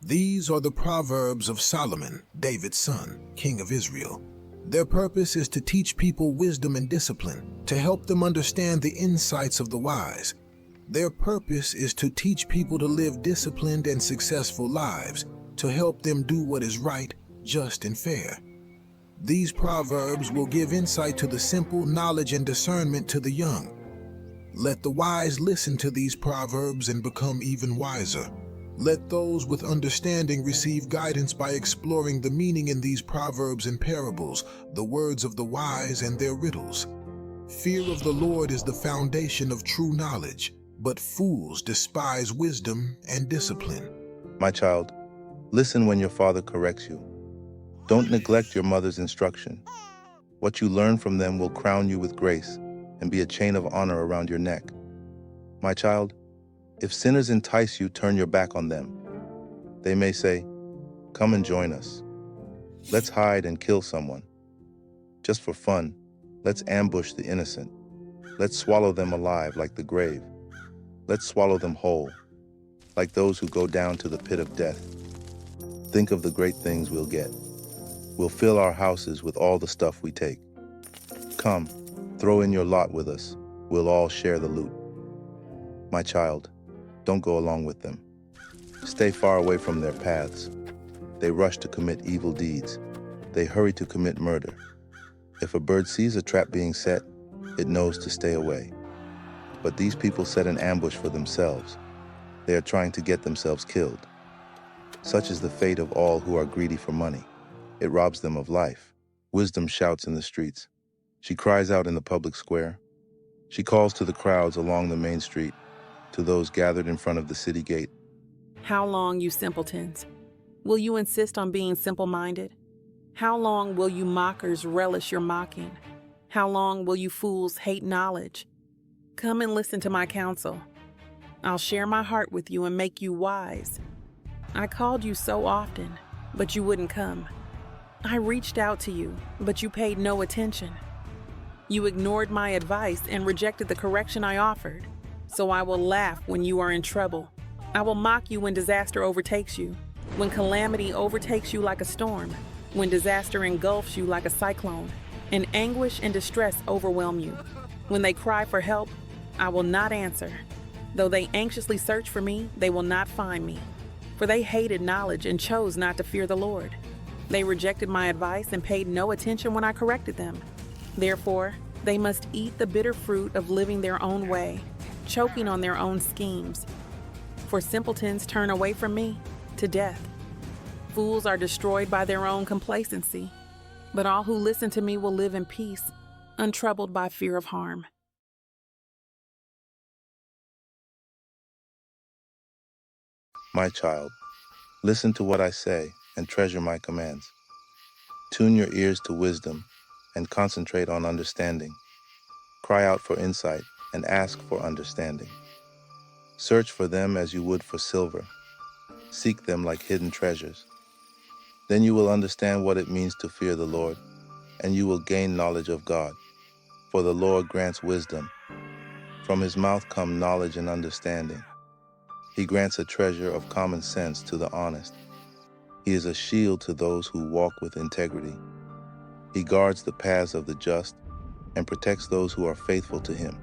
These are the Proverbs of Solomon, David's son, king of Israel. Their purpose is to teach people wisdom and discipline, to help them understand the insights of the wise. Their purpose is to teach people to live disciplined and successful lives, to help them do what is right, just, and fair. These proverbs will give insight to the simple, knowledge and discernment to the young. Let the wise listen to these proverbs and become even wiser. Let those with understanding receive guidance by exploring the meaning in these proverbs and parables, the words of the wise and their riddles. Fear of the Lord is the foundation of true knowledge, but fools despise wisdom and discipline. My child, listen when your father corrects you. Don't neglect your mother's instruction. What you learn from them will crown you with grace and be a chain of honor around your neck. My child, if sinners entice you, turn your back on them. They may say, "Come and join us. Let's hide and kill someone. Just for fun, let's ambush the innocent. Let's swallow them alive like the grave. Let's swallow them whole, like those who go down to the pit of death. Think of the great things we'll get. We'll fill our houses with all the stuff we take. Come, throw in your lot with us. We'll all share the loot." My child, don't go along with them. Stay far away from their paths. They rush to commit evil deeds. They hurry to commit murder. If a bird sees a trap being set, it knows to stay away. But these people set an ambush for themselves. They are trying to get themselves killed. Such is the fate of all who are greedy for money. It robs them of life. Wisdom shouts in the streets. She cries out in the public square. She calls to the crowds along the main street, to those gathered in front of the city gate. How long, you simpletons? Will you insist on being simple-minded? How long will you mockers relish your mocking? How long will you fools hate knowledge? Come and listen to my counsel. I'll share my heart with you and make you wise. I called you so often, but you wouldn't come. I reached out to you, but you paid no attention. You ignored my advice and rejected the correction I offered. So I will laugh when you are in trouble. I will mock you when disaster overtakes you, when calamity overtakes you like a storm, when disaster engulfs you like a cyclone, and anguish and distress overwhelm you. When they cry for help, I will not answer. Though they anxiously search for me, they will not find me. For they hated knowledge and chose not to fear the Lord. They rejected my advice and paid no attention when I corrected them. Therefore, they must eat the bitter fruit of living their own way, choking on their own schemes. For simpletons turn away from me to death. Fools are destroyed by their own complacency, but all who listen to me will live in peace, untroubled by fear of harm. My child, listen to what I say and treasure my commands. Tune your ears to wisdom and concentrate on understanding. Cry out for insight and ask for understanding. Search for them as you would for silver. Seek them like hidden treasures. Then you will understand what it means to fear the Lord, and you will gain knowledge of God. For the Lord grants wisdom. From his mouth come knowledge and understanding. He grants a treasure of common sense to the honest. He is a shield to those who walk with integrity. He guards the paths of the just and protects those who are faithful to him.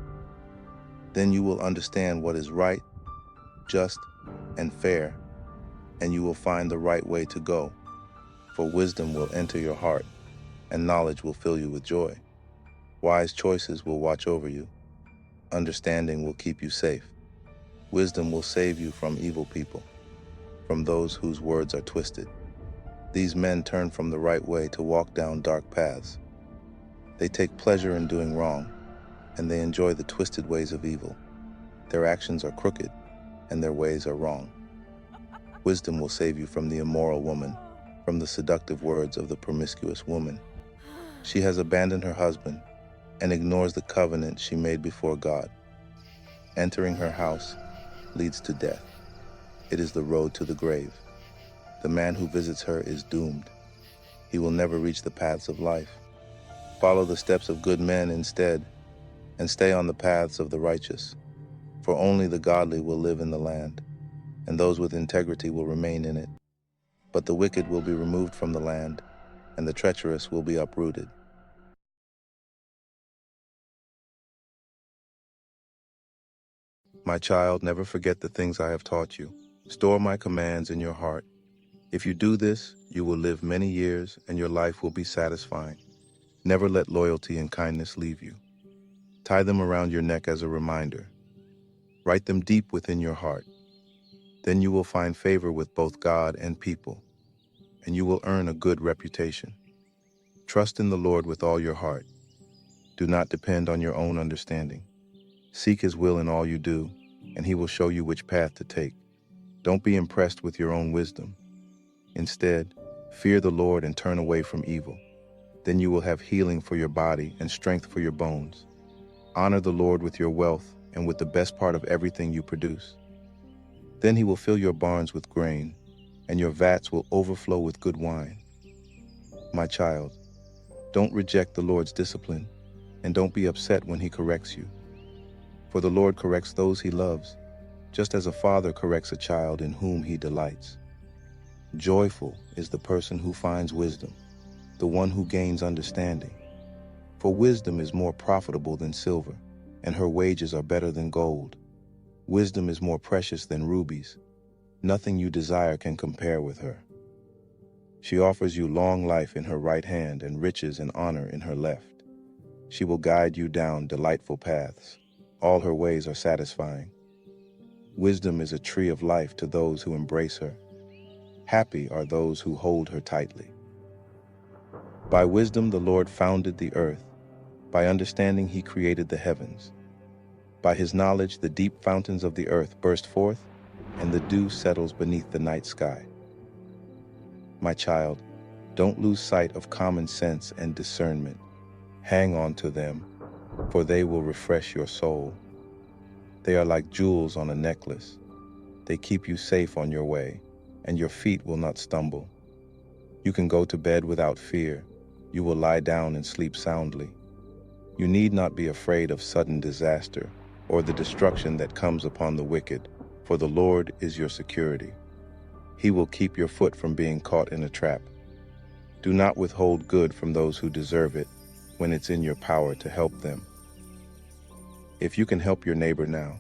Then you will understand what is right, just, and fair, and you will find the right way to go. For wisdom will enter your heart, and knowledge will fill you with joy. Wise choices will watch over you. Understanding will keep you safe. Wisdom will save you from evil people, from those whose words are twisted. These men turn from the right way to walk down dark paths. They take pleasure in doing wrong, and they enjoy the twisted ways of evil. Their actions are crooked, and their ways are wrong. Wisdom will save you from the immoral woman, from the seductive words of the promiscuous woman. She has abandoned her husband and ignores the covenant she made before God. Entering her house leads to death. It is the road to the grave. The man who visits her is doomed. He will never reach the paths of life. Follow the steps of good men instead, and stay on the paths of the righteous. For only the godly will live in the land, and those with integrity will remain in it. but the wicked will be removed from the land, and the treacherous will be uprooted. My child, never forget the things I have taught you. Store my commands in your heart. If you do this, you will live many years, and your life will be satisfying. Never let loyalty and kindness leave you. Tie them around your neck as a reminder. Write them deep within your heart. Then you will find favor with both God and people, and you will earn a good reputation. Trust in the Lord with all your heart. Do not depend on your own understanding. Seek His will in all you do, and He will show you which path to take. Don't be impressed with your own wisdom. Instead, fear the Lord and turn away from evil. Then you will have healing for your body and strength for your bones. Honor the Lord with your wealth and with the best part of everything you produce. Then He will fill your barns with grain, and your vats will overflow with good wine. My child, don't reject the Lord's discipline, and don't be upset when He corrects you. For the Lord corrects those He loves, just as a father corrects a child in whom he delights. Joyful is the person who finds wisdom, the one who gains understanding. For wisdom is more profitable than silver, and her wages are better than gold. Wisdom is more precious than rubies. Nothing you desire can compare with her. She offers you long life in her right hand and riches and honor in her left. She will guide you down delightful paths. All her ways are satisfying. Wisdom is a tree of life to those who embrace her. Happy are those who hold her tightly. By wisdom the Lord founded the earth. By understanding He created the heavens. By His knowledge the deep fountains of the earth burst forth, and the dew settles beneath the night sky. My child, don't lose sight of common sense and discernment. Hang on to them, for they will refresh your soul. They are like jewels on a necklace. They keep you safe on your way, and your feet will not stumble. You can go to bed without fear. You will lie down and sleep soundly. You need not be afraid of sudden disaster or the destruction that comes upon the wicked, for the Lord is your security. He will keep your foot from being caught in a trap. Do not withhold good from those who deserve it when it's in your power to help them. If you can help your neighbor now,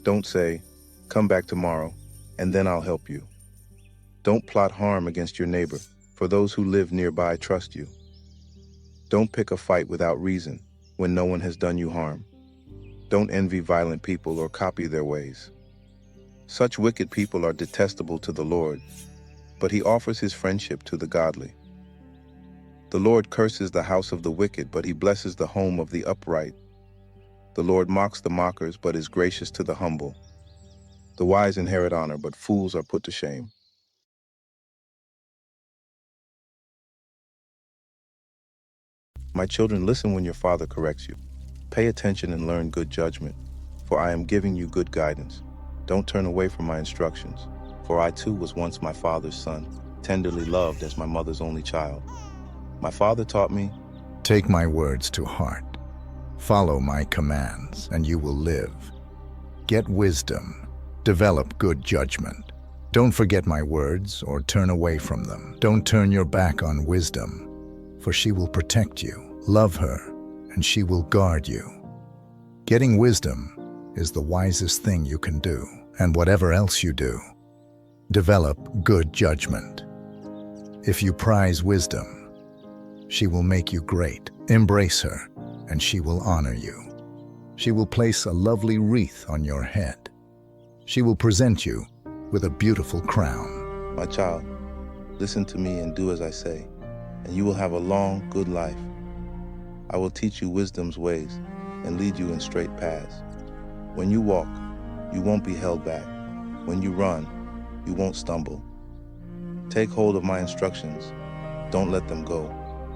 don't say, "Come back tomorrow, and then I'll help you." Don't plot harm against your neighbor, for those who live nearby trust you. Don't pick a fight without reason when no one has done you harm. Don't envy violent people or copy their ways. Such wicked people are detestable to the Lord, but He offers His friendship to the godly. The Lord curses the house of the wicked, but He blesses the home of the upright. The Lord mocks the mockers, but is gracious to the humble. The wise inherit honor, but fools are put to shame. My children, listen when your father corrects you. Pay attention and learn good judgment, for I am giving you good guidance. Don't turn away from my instructions, for I too was once my father's son, tenderly loved as my mother's only child. My father taught me, Take my words to heart. Follow my commands, and you will live. Get wisdom. Develop good judgment. Don't forget my words or turn away from them. Don't turn your back on wisdom, for she will protect you. Love her, and she will guard you. Getting wisdom is the wisest thing you can do, and whatever else you do, develop good judgment. If you prize wisdom, she will make you great. Embrace her, and she will honor you. She will place a lovely wreath on your head. She will present you with a beautiful crown. my child, listen to me and do as I say, and you will have a long, good life. I will teach you wisdom's ways and lead you in straight paths. When you walk, you won't be held back. When you run, you won't stumble. Take hold of my instructions. Don't let them go.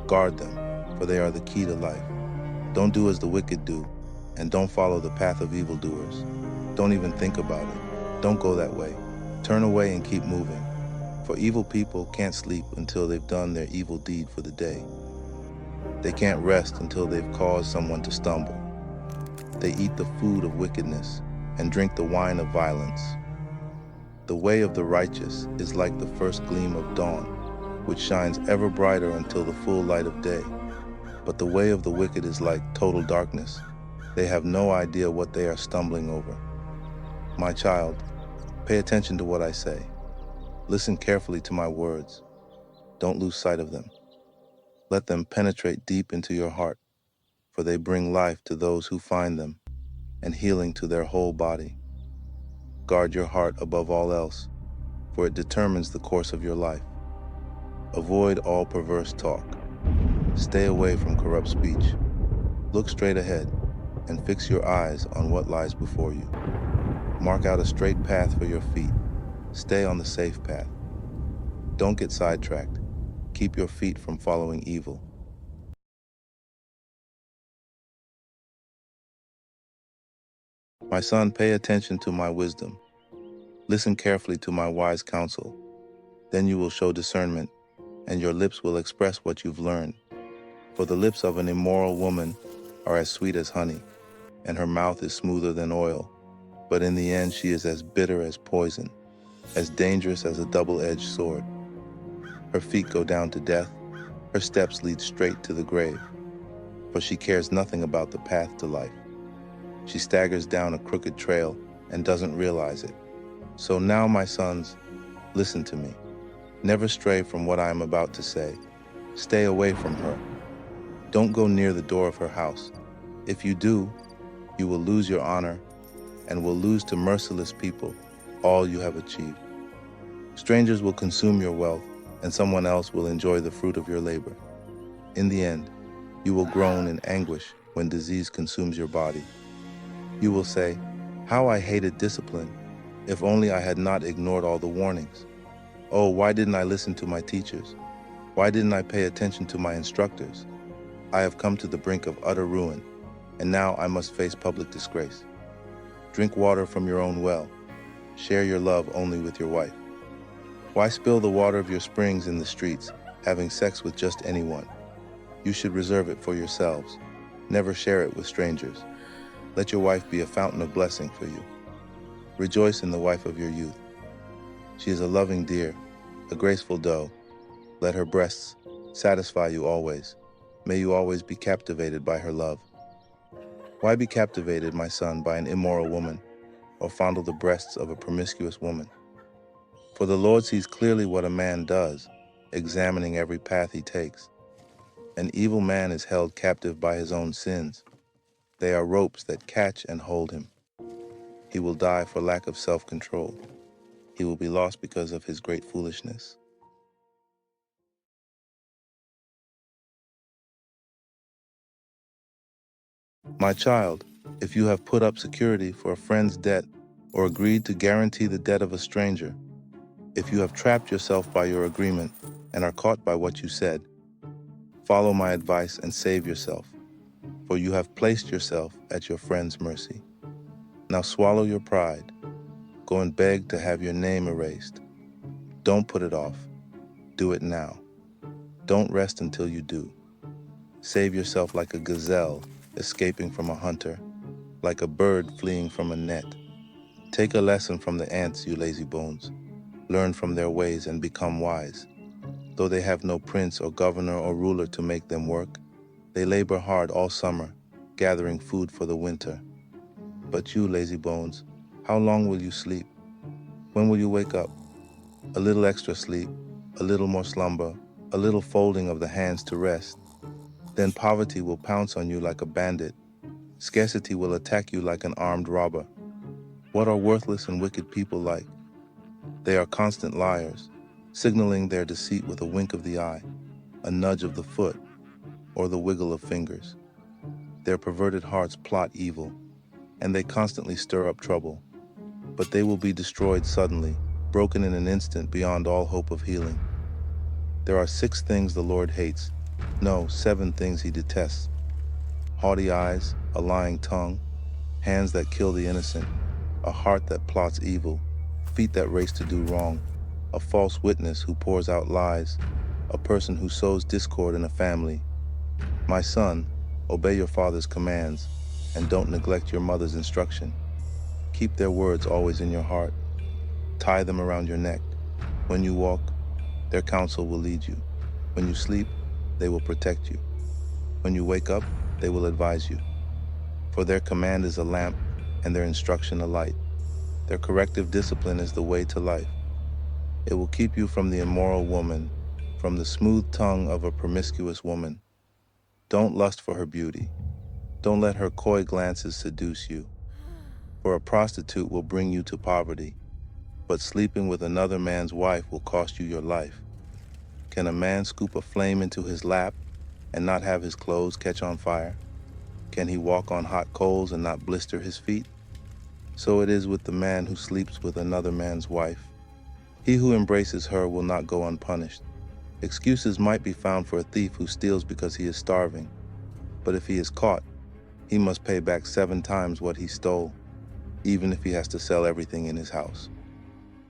Guard them, for they are the key to life. Don't do as the wicked do, and don't follow the path of evildoers. Don't even think about it. Don't go that way. Turn away and keep moving, for evil people can't sleep until they've done their evil deed for the day. They can't rest until they've caused someone to stumble. They eat the food of wickedness and drink the wine of violence. The way of the righteous is like the first gleam of dawn, which shines ever brighter until the full light of day. But the way of the wicked is like total darkness. They have no idea what they are stumbling over. My child, pay attention to what I say. Listen carefully to my words. Don't lose sight of them. Let them penetrate deep into your heart, for they bring life to those who find them and healing to their whole body. Guard your heart above all else, for it determines the course of your life. Avoid all perverse talk. Stay away from corrupt speech. Look straight ahead and fix your eyes on what lies before you. Mark out a straight path for your feet. Stay on the safe path. Don't get sidetracked. Keep your feet from following evil. My son, pay attention to my wisdom. Listen carefully to my wise counsel. Then you will show discernment, and your lips will express what you've learned. For the lips of an immoral woman are as sweet as honey, and her mouth is smoother than oil. But in the end she is as bitter as poison, as dangerous as a double-edged sword. Her feet go down to death, her steps lead straight to the grave, for she cares nothing about the path to life. She staggers down a crooked trail and doesn't realize it. So now, my sons, listen to me. Never stray from what I am about to say. Stay away from her. Don't go near the door of her house. If you do, you will lose your honor and will lose to merciless people all you have achieved. Strangers will consume your wealth, and someone else will enjoy the fruit of your labor. In the end, you will groan in anguish when disease consumes your body. You will say, "How I hated discipline. If only I had not ignored all the warnings. Oh, why didn't I listen to my teachers? Why didn't I pay attention to my instructors? I have come to the brink of utter ruin, and now I must face public disgrace. Drink water from your own well. Share your love only with your wife. Why spill the water of your springs in the streets, having sex with just anyone? You should reserve it for yourselves. Never share it with strangers. Let your wife be a fountain of blessing for you. Rejoice in the wife of your youth. She is a loving deer, a graceful doe. Let her breasts satisfy you always. May you always be captivated by her love. Why be captivated, my son, by an immoral woman, or fondle the breasts of a promiscuous woman? For the Lord sees clearly what a man does, examining every path he takes. An evil man is held captive by his own sins. They are ropes that catch and hold him. He will die for lack of self-control. He will be lost because of his great foolishness. My child, if you have put up security for a friend's debt or agreed to guarantee the debt of a stranger, if you have trapped yourself by your agreement and are caught by what you said, follow my advice and save yourself, for you have placed yourself at your friend's mercy. Now swallow your pride. Go and beg to have your name erased. Don't put it off. Do it now. Don't rest until you do. Save yourself like a gazelle escaping from a hunter, like a bird fleeing from a net. Take a lesson from the ants, you lazy bones. Learn from their ways and become wise. Though they have no prince or governor or ruler to make them work, they labor hard all summer, gathering food for the winter. But you, lazy bones, how long will you sleep? When will you wake up? A little extra sleep, a little more slumber, a little folding of the hands to rest. Then poverty will pounce on you like a bandit. Scarcity will attack you like an armed robber. What are worthless and wicked people like? They are constant liars, signaling their deceit with a wink of the eye, a nudge of the foot, or the wiggle of fingers. Their perverted hearts plot evil, and they constantly stir up trouble. But they will be destroyed suddenly, broken in an instant beyond all hope of healing. There are 6 things the Lord hates. No, 7 things he detests. Haughty eyes, a lying tongue, hands that kill the innocent, a heart that plots evil, feet that race to do wrong, a false witness who pours out lies, a person who sows discord in a family. My son, obey your father's commands, and don't neglect your mother's instruction. Keep their words always in your heart. Tie them around your neck. When you walk, their counsel will lead you. When you sleep, they will protect you. When you wake up, they will advise you. For their command is a lamp, and their instruction a light. Their corrective discipline is the way to life. It will keep you from the immoral woman, from the smooth tongue of a promiscuous woman. Don't lust for her beauty. Don't let her coy glances seduce you. For a prostitute will bring you to poverty, but sleeping with another man's wife will cost you your life. Can a man scoop a flame into his lap and not have his clothes catch on fire? Can he walk on hot coals and not blister his feet? So it is with the man who sleeps with another man's wife. He who embraces her will not go unpunished. Excuses might be found for a thief who steals because he is starving, but if he is caught, he must pay back 7 times what he stole, even if he has to sell everything in his house.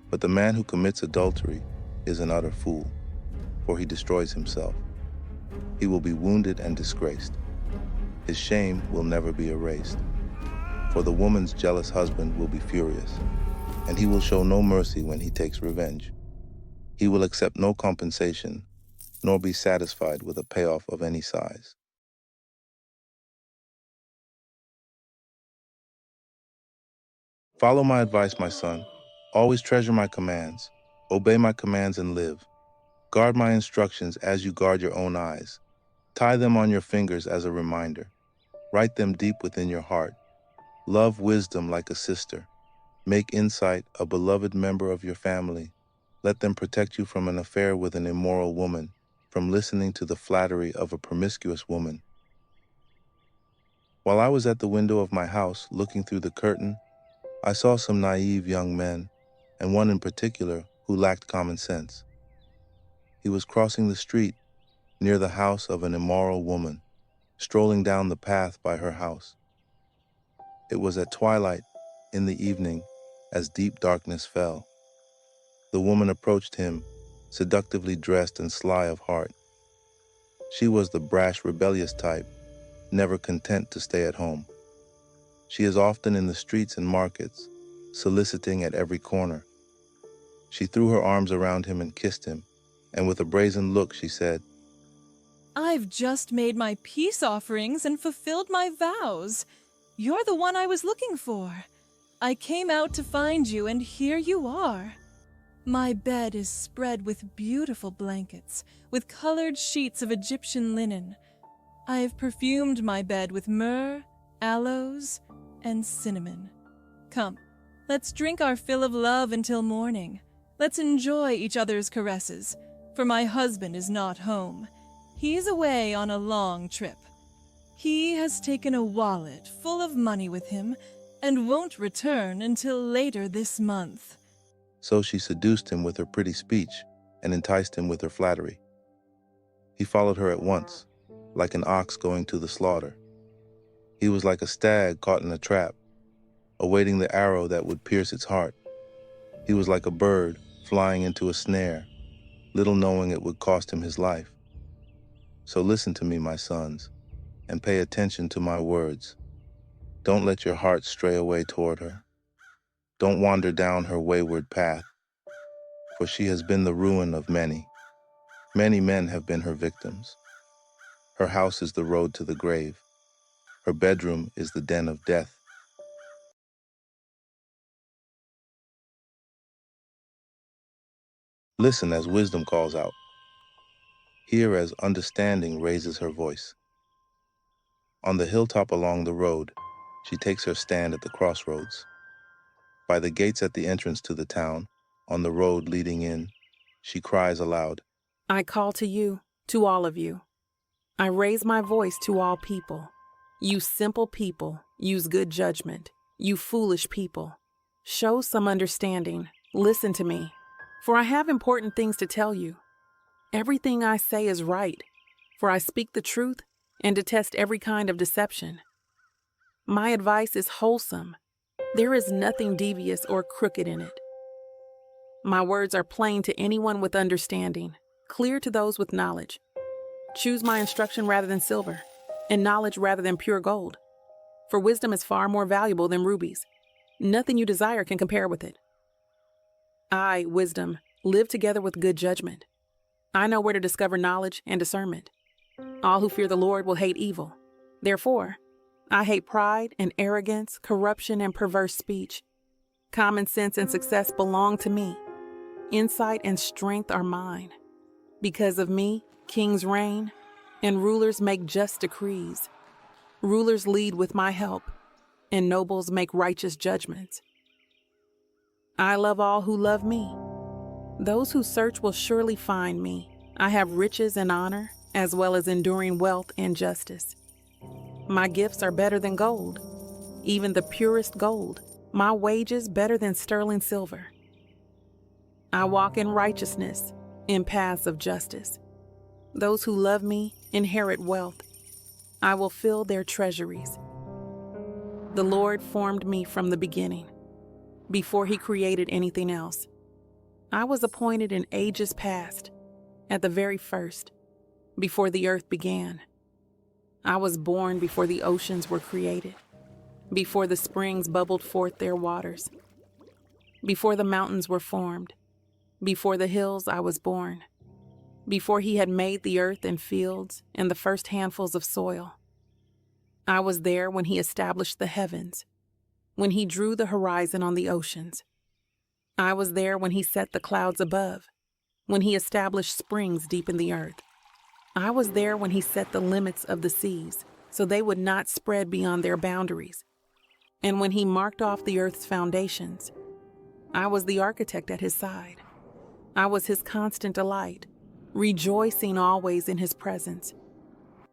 But the man who commits adultery is an utter fool, for he destroys himself. He will be wounded and disgraced. His shame will never be erased. For the woman's jealous husband will be furious, and he will show no mercy when he takes revenge. He will accept no compensation, nor be satisfied with a payoff of any size. Follow my advice, my son. Always treasure my commands. Obey my commands and live. Guard my instructions as you guard your own eyes. Tie them on your fingers as a reminder. Write them deep within your heart. Love wisdom like a sister. Make insight a beloved member of your family. Let them protect you from an affair with an immoral woman, from listening to the flattery of a promiscuous woman. While I was at the window of my house looking through the curtain, I saw some naive young men, and one in particular who lacked common sense. He was crossing the street near the house of an immoral woman, strolling down the path by her house. It was at twilight in the evening as deep darkness fell. The woman approached him, seductively dressed and sly of heart. She was the brash, rebellious type, never content to stay at home. She is often in the streets and markets, soliciting at every corner. She threw her arms around him and kissed him, and with a brazen look she said, "I've just made my peace offerings and fulfilled my vows. You're the one I was looking for. I came out to find you, and here you are. My bed is spread with beautiful blankets, with colored sheets of Egyptian linen. I've perfumed my bed with myrrh, aloes, and cinnamon. Come, let's drink our fill of love until morning. Let's enjoy each other's caresses, for my husband is not home. He's away on a long trip. He has taken a wallet full of money with him and won't return until later this month." So she seduced him with her pretty speech and enticed him with her flattery. He followed her at once, like an ox going to the slaughter. He was like a stag caught in a trap, awaiting the arrow that would pierce its heart. He was like a bird flying into a snare, little knowing it would cost him his life. So listen to me, my sons, and pay attention to my words. Don't let your heart stray away toward her. Don't wander down her wayward path, for she has been the ruin of many. Many men have been her victims. Her house is the road to the grave. Her bedroom is the den of death. Listen as wisdom calls out. Hear as understanding raises her voice. On the hilltop along the road, she takes her stand at the crossroads. By the gates at the entrance to the town, on the road leading in, she cries aloud, I call to you, to all of you. I raise my voice to all people. You simple people, use good judgment. You foolish people, show some understanding. Listen to me, for I have important things to tell you. Everything I say is right, for I speak the truth and detest every kind of deception. My advice is wholesome. There is nothing devious or crooked in it. My words are plain to anyone with understanding, clear to those with knowledge. Choose my instruction rather than silver, and knowledge rather than pure gold. For wisdom is far more valuable than rubies. Nothing you desire can compare with it. I, wisdom, live together with good judgment. I know where to discover knowledge and discernment. All who fear the Lord will hate evil. Therefore, I hate pride and arrogance, corruption and perverse speech. Common sense and success belong to me. Insight and strength are mine. Because of me, kings reign, and rulers make just decrees. Rulers lead with my help, and nobles make righteous judgments. I love all who love me. Those who search will surely find me. I have riches and honor, as well as enduring wealth and justice. My gifts are better than gold, even the purest gold. My wages better than sterling silver. I walk in righteousness, in paths of justice. Those who love me inherit wealth. I will fill their treasuries. The Lord formed me from the beginning, before he created anything else. I was appointed in ages past, at the very first, before the earth began. I was born before the oceans were created, before the springs bubbled forth their waters, before the mountains were formed, before the hills I was born, before he had made the earth and fields and the first handfuls of soil. I was there when he established the heavens, when he drew the horizon on the oceans. I was there when he set the clouds above, when he established springs deep in the earth. I was there when he set the limits of the seas, so they would not spread beyond their boundaries. And when he marked off the earth's foundations, I was the architect at his side. I was his constant delight, rejoicing always in his presence.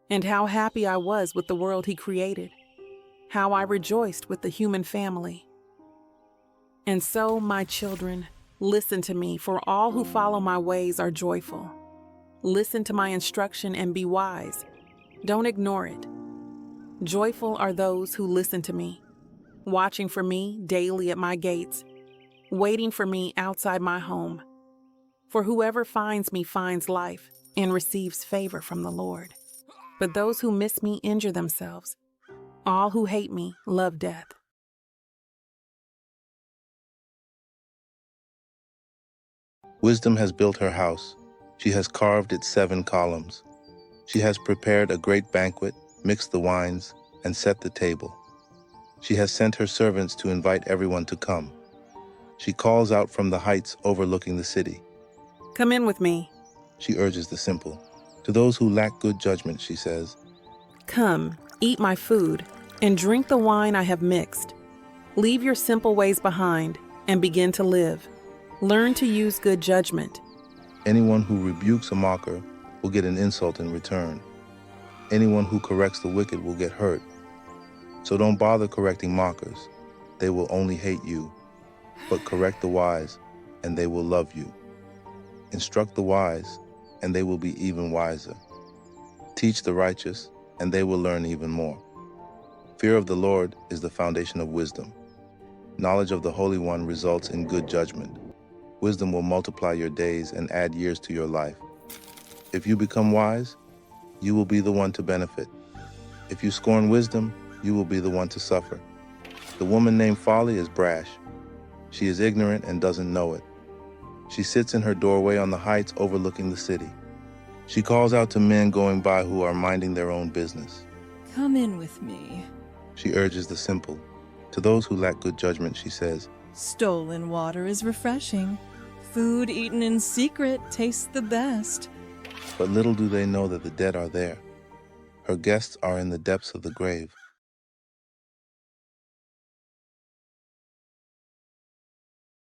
And how happy I was with the world he created, how I rejoiced with the human family. And so, my children, listen to me, for all who follow my ways are joyful. Listen to my instruction and be wise. Don't ignore it. Joyful are those who listen to me, watching for me daily at my gates, waiting for me outside my home. For whoever finds me finds life and receives favor from the Lord. But those who miss me injure themselves. All who hate me love death. Wisdom has built her house. She has carved its 7 columns. She has prepared a great banquet, mixed the wines, and set the table. She has sent her servants to invite everyone to come. She calls out from the heights overlooking the city. Come in with me. She urges the simple. To those who lack good judgment, she says, Come, eat my food, and drink the wine I have mixed. Leave your simple ways behind, and begin to live. Learn to use good judgment. anyone who rebukes a mocker will get an insult in return. Anyone who corrects the wicked will get hurt. So don't bother correcting mockers. They will only hate you. But correct the wise, and they will love you. Instruct the wise, and they will be even wiser. Teach the righteous, and they will learn even more. Fear of the Lord is the foundation of wisdom. Knowledge of the Holy One results in good judgment. Wisdom will multiply your days and add years to your life. If you become wise, you will be the one to benefit. If you scorn wisdom, you will be the one to suffer. The woman named Folly is brash. She is ignorant and doesn't know it. She sits in her doorway on the heights overlooking the city. She calls out to men going by who are minding their own business. Come in with me. She urges the simple. To those who lack good judgment, she says, Stolen water is refreshing. Food eaten in secret tastes the best. but little do they know that the dead are there. Her guests are in the depths of the grave.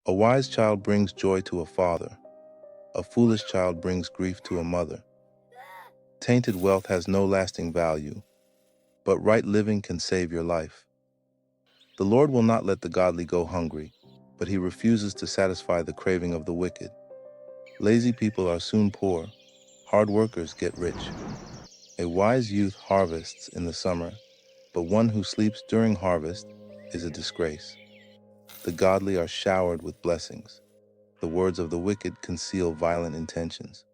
A wise child brings joy to a father. A foolish child brings grief to a mother. Tainted wealth has no lasting value, but right living can save your life. The Lord will not let the godly go hungry, but he refuses to satisfy the craving of the wicked. Lazy people are soon poor. Hard workers get rich. A wise youth harvests in the summer, but one who sleeps during harvest is a disgrace. The godly are showered with blessings. The words of the wicked conceal violent intentions.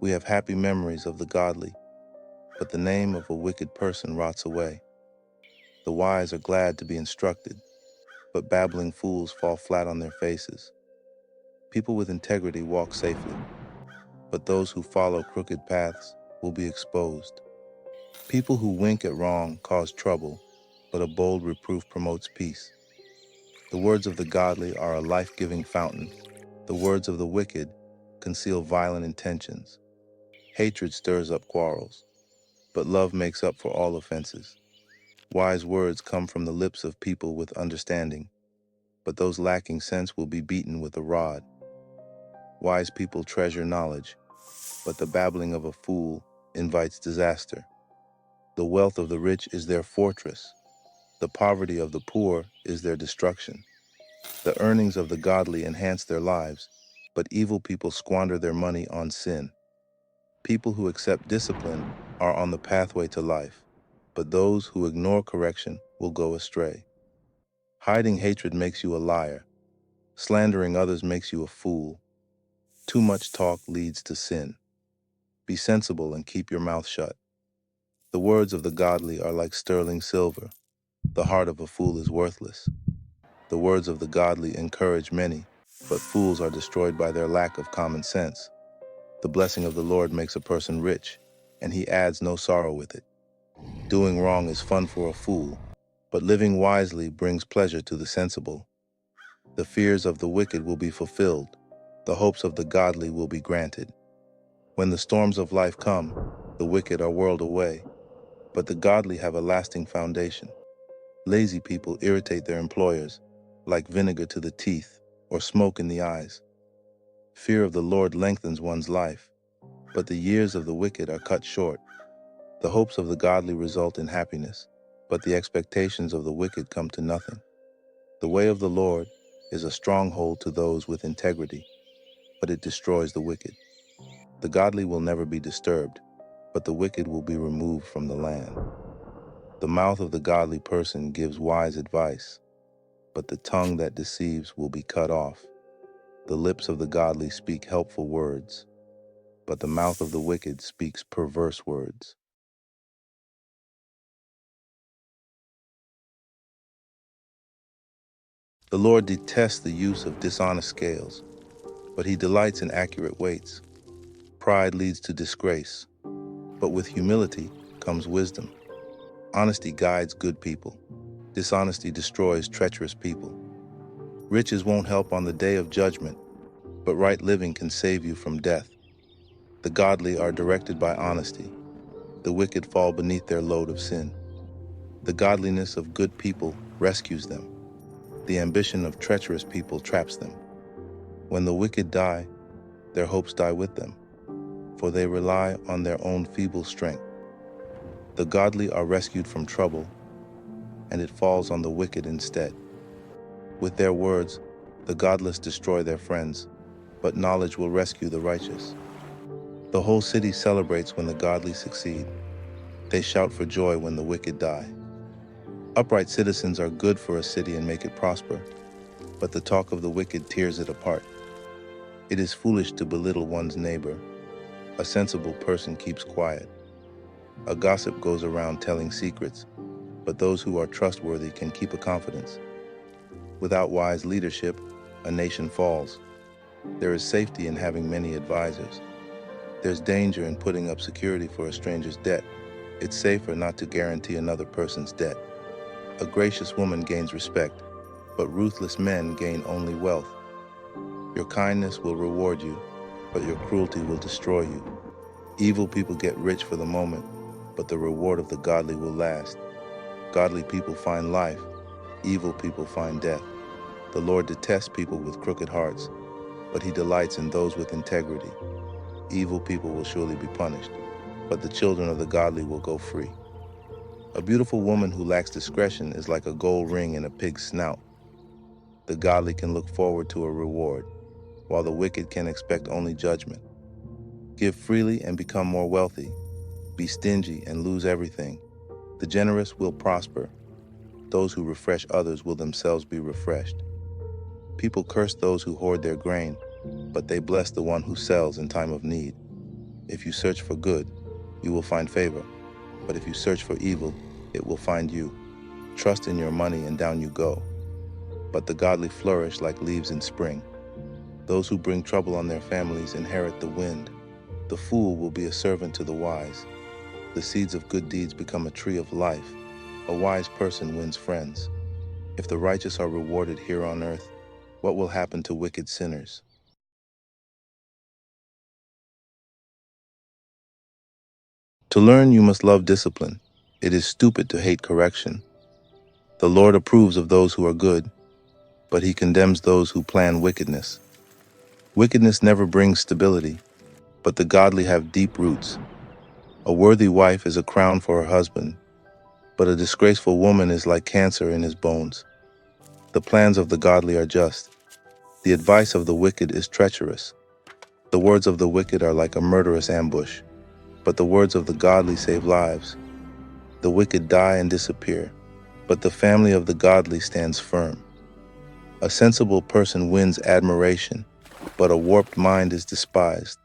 We have happy memories of the godly, but the name of a wicked person rots away. The wise are glad to be instructed, but babbling fools fall flat on their faces. People with integrity walk safely, but those who follow crooked paths will be exposed. People who wink at wrong cause trouble, but a bold reproof promotes peace. The words of the godly are a life-giving fountain. The words of the wicked conceal violent intentions. Hatred stirs up quarrels, but love makes up for all offenses. Wise words come from the lips of people with understanding, but those lacking sense will be beaten with a rod. Wise people treasure knowledge, but the babbling of a fool invites disaster. The wealth of the rich is their fortress. The poverty of the poor is their destruction. The earnings of the godly enhance their lives, but evil people squander their money on sin. People who accept discipline are on the pathway to life, but those who ignore correction will go astray. Hiding hatred makes you a liar. Slandering others makes you a fool. Too much talk leads to sin. Be sensible and keep your mouth shut. The words of the godly are like sterling silver. The heart of a fool is worthless. The words of the godly encourage many, but fools are destroyed by their lack of common sense. The blessing of the Lord makes a person rich, and he adds no sorrow with it. Doing wrong is fun for a fool, but living wisely brings pleasure to the sensible. The fears of the wicked will be fulfilled. The hopes of the godly will be granted. When the storms of life come, the wicked are whirled away, but the godly have a lasting foundation. Lazy people irritate their employers, like vinegar to the teeth or smoke in the eyes. Fear of the Lord lengthens one's life, but the years of the wicked are cut short. The hopes of the godly result in happiness, but the expectations of the wicked come to nothing. The way of the Lord is a stronghold to those with integrity, but it destroys the wicked. The godly will never be disturbed, but the wicked will be removed from the land. The mouth of the godly person gives wise advice, but the tongue that deceives will be cut off. The lips of the godly speak helpful words, but the mouth of the wicked speaks perverse words. The Lord detests the use of dishonest scales, but he delights in accurate weights. Pride leads to disgrace, but with humility comes wisdom. Honesty guides good people. Dishonesty destroys treacherous people. Riches won't help on the day of judgment, but right living can save you from death. The godly are directed by honesty. The wicked fall beneath their load of sin. The godliness of good people rescues them. The ambition of treacherous people traps them. When the wicked die, their hopes die with them, for they rely on their own feeble strength. The godly are rescued from trouble, and it falls on the wicked instead. With their words, the godless destroy their friends, but knowledge will rescue the righteous. The whole city celebrates when the godly succeed. They shout for joy when the wicked die. Upright citizens are good for a city and make it prosper, but the talk of the wicked tears it apart. It is foolish to belittle one's neighbor. A sensible person keeps quiet. A gossip goes around telling secrets, but those who are trustworthy can keep a confidence. Without wise leadership, a nation falls. There is safety in having many advisors. There's danger in putting up security for a stranger's debt. It's safer not to guarantee another person's debt. A gracious woman gains respect, but ruthless men gain only wealth. Your kindness will reward you, but your cruelty will destroy you. Evil people get rich for the moment, but the reward of the godly will last. Godly people find life, evil people find death. The Lord detests people with crooked hearts, but he delights in those with integrity. Evil people will surely be punished, but the children of the godly will go free. A beautiful woman who lacks discretion is like a gold ring in a pig's snout. The godly can look forward to a reward, while the wicked can expect only judgment. Give freely and become more wealthy. Be stingy and lose everything. The generous will prosper. Those who refresh others will themselves be refreshed. People curse those who hoard their grain, but they bless the one who sells in time of need. If you search for good, you will find favor, but if you search for evil, it will find you. Trust in your money and down you go. But the godly flourish like leaves in spring. Those who bring trouble on their families inherit the wind. The fool will be a servant to the wise. The seeds of good deeds become a tree of life. A wise person wins friends. If the righteous are rewarded here on earth, what will happen to wicked sinners? To learn, you must love discipline. It is stupid to hate correction. The Lord approves of those who are good, but he condemns those who plan wickedness. Wickedness never brings stability, but the godly have deep roots. A worthy wife is a crown for her husband, but a disgraceful woman is like cancer in his bones. The plans of the godly are just. The advice of the wicked is treacherous. The words of the wicked are like a murderous ambush, but the words of the godly save lives. The wicked die and disappear, but the family of the godly stands firm. A sensible person wins admiration, but a warped mind is despised.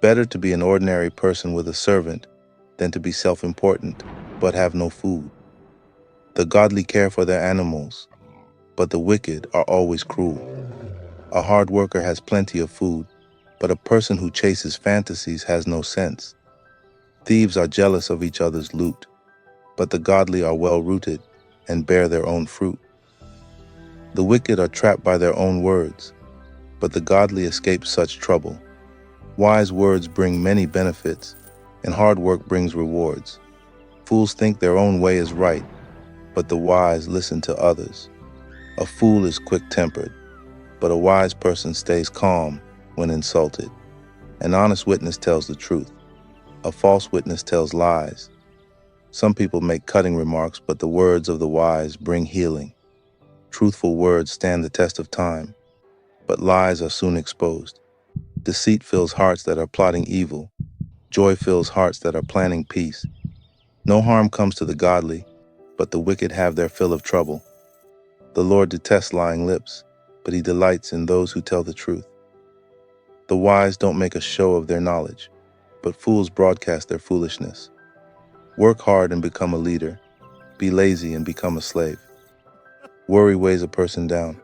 Better to be an ordinary person with a servant than to be self-important, but have no food. The godly care for their animals, but the wicked are always cruel. A hard worker has plenty of food, but a person who chases fantasies has no sense. Thieves are jealous of each other's loot, but the godly are well-rooted and bear their own fruit. The wicked are trapped by their own words, but the godly escape such trouble. Wise words bring many benefits, and hard work brings rewards. Fools think their own way is right, but the wise listen to others. A fool is quick-tempered, but a wise person stays calm when insulted. An honest witness tells the truth. A false witness tells lies. Some people make cutting remarks, but the words of the wise bring healing. Truthful words stand the test of time, but lies are soon exposed. Deceit fills hearts that are plotting evil. Joy fills hearts that are planning peace. No harm comes to the godly, but the wicked have their fill of trouble. The Lord detests lying lips, but he delights in those who tell the truth. The wise don't make a show of their knowledge, but fools broadcast their foolishness. Work hard and become a leader. Be lazy and become a slave. Worry weighs a person down.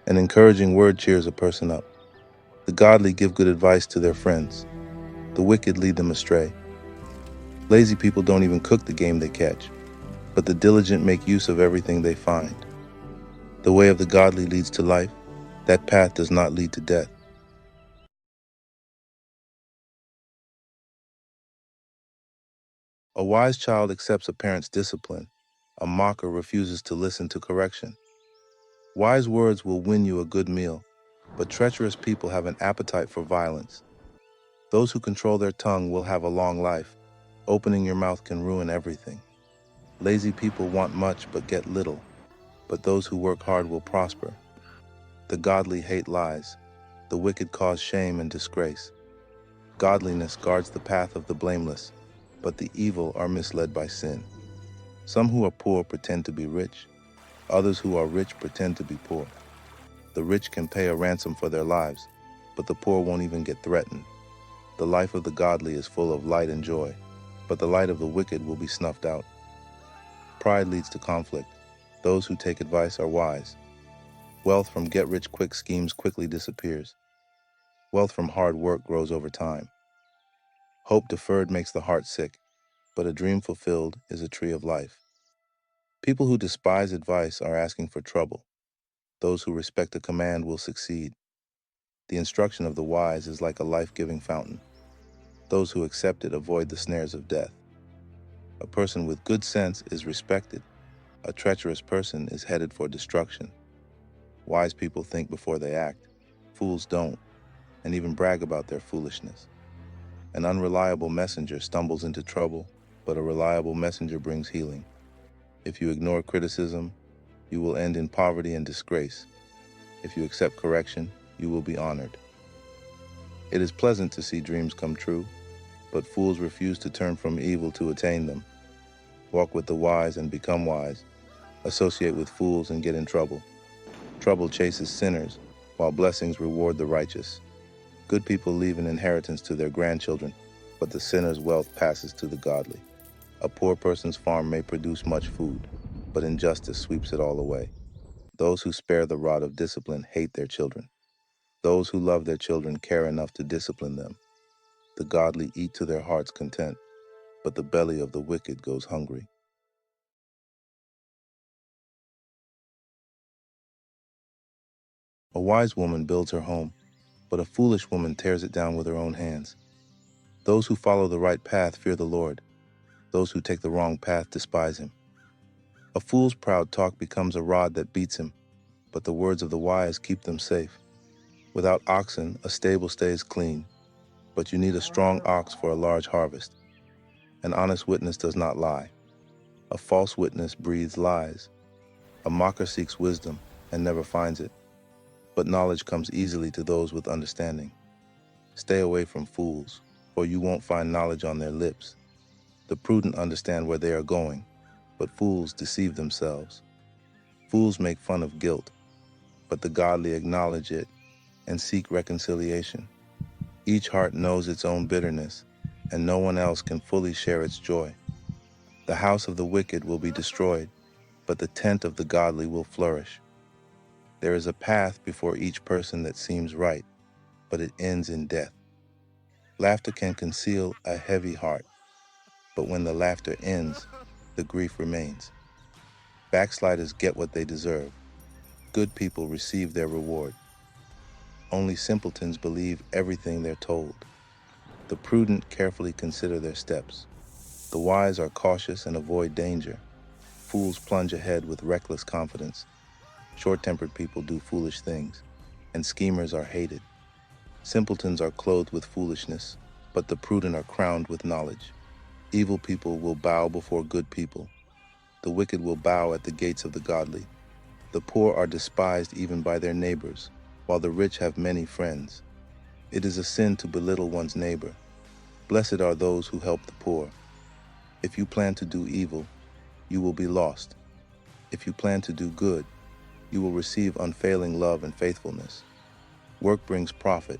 An encouraging word cheers a person up. The godly give good advice to their friends. The wicked lead them astray. Lazy people don't even cook the game they catch, but the diligent make use of everything they find. The way of the godly leads to life. That path does not lead to death. A wise child accepts a parent's discipline. A mocker refuses to listen to correction. Wise words will win you a good meal, but treacherous people have an appetite for violence. Those who control their tongue will have a long life. Opening your mouth can ruin everything. Lazy people want much but get little, but those who work hard will prosper. The godly hate lies. The wicked cause shame and disgrace. Godliness guards the path of the blameless, but the evil are misled by sin. Some who are poor pretend to be rich. Others who are rich pretend to be poor. The rich can pay a ransom for their lives, but the poor won't even get threatened. The life of the godly is full of light and joy, but the light of the wicked will be snuffed out. Pride leads to conflict. Those who take advice are wise. Wealth from get-rich-quick schemes quickly disappears. Wealth from hard work grows over time. Hope deferred makes the heart sick, but a dream fulfilled is a tree of life. People who despise advice are asking for trouble. Those who respect a command will succeed. The instruction of the wise is like a life-giving fountain. Those who accept it avoid the snares of death. A person with good sense is respected. A treacherous person is headed for destruction. Wise people think before they act. Fools don't, and even brag about their foolishness. An unreliable messenger stumbles into trouble, but a reliable messenger brings healing. If you ignore criticism, you will end in poverty and disgrace. If you accept correction, you will be honored. It is pleasant to see dreams come true, but fools refuse to turn from evil to attain them. Walk with the wise and become wise. Associate with fools and get in trouble. Trouble chases sinners, while blessings reward the righteous. Good people leave an inheritance to their grandchildren, but the sinner's wealth passes to the godly. A poor person's farm may produce much food, but injustice sweeps it all away. Those who spare the rod of discipline hate their children. Those who love their children care enough to discipline them. The godly eat to their heart's content, but the belly of the wicked goes hungry. A wise woman builds her home, but a foolish woman tears it down with her own hands. Those who follow the right path fear the Lord. Those who take the wrong path despise him. A fool's proud talk becomes a rod that beats him, but the words of the wise keep them safe. Without oxen, a stable stays clean, but you need a strong ox for a large harvest. An honest witness does not lie. A false witness breathes lies. A mocker seeks wisdom and never finds it, but knowledge comes easily to those with understanding. Stay away from fools, for you won't find knowledge on their lips. The prudent understand where they are going, but fools deceive themselves. Fools make fun of guilt, but the godly acknowledge it and seek reconciliation. Each heart knows its own bitterness, and no one else can fully share its joy. The house of the wicked will be destroyed, but the tent of the godly will flourish. There is a path before each person that seems right, but it ends in death. Laughter can conceal a heavy heart, but when the laughter ends, the grief remains. Backsliders get what they deserve. Good people receive their reward. Only simpletons believe everything they're told. The prudent carefully consider their steps. The wise are cautious and avoid danger. Fools plunge ahead with reckless confidence. Short-tempered people do foolish things, and schemers are hated. Simpletons are clothed with foolishness, but the prudent are crowned with knowledge. Evil people will bow before good people. The wicked will bow at the gates of the godly. The poor are despised even by their neighbors, while the rich have many friends. It is a sin to belittle one's neighbor. Blessed are those who help the poor. If you plan to do evil, you will be lost. If you plan to do good, you will receive unfailing love and faithfulness. Work brings profit,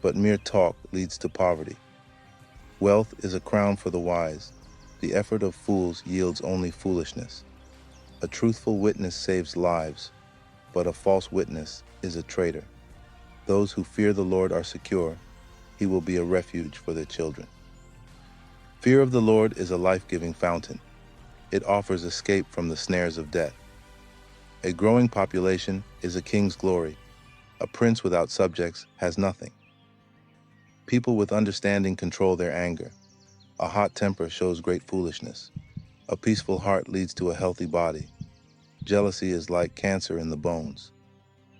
but mere talk leads to poverty. Wealth is a crown for the wise. The effort of fools yields only foolishness. A truthful witness saves lives, but a false witness is a traitor. Those who fear the Lord are secure. He will be a refuge for their children. Fear of the Lord is a life-giving fountain. It offers escape from the snares of death. A growing population is a king's glory. A prince without subjects has nothing. People with understanding control their anger. A hot temper shows great foolishness. A peaceful heart leads to a healthy body. Jealousy is like cancer in the bones.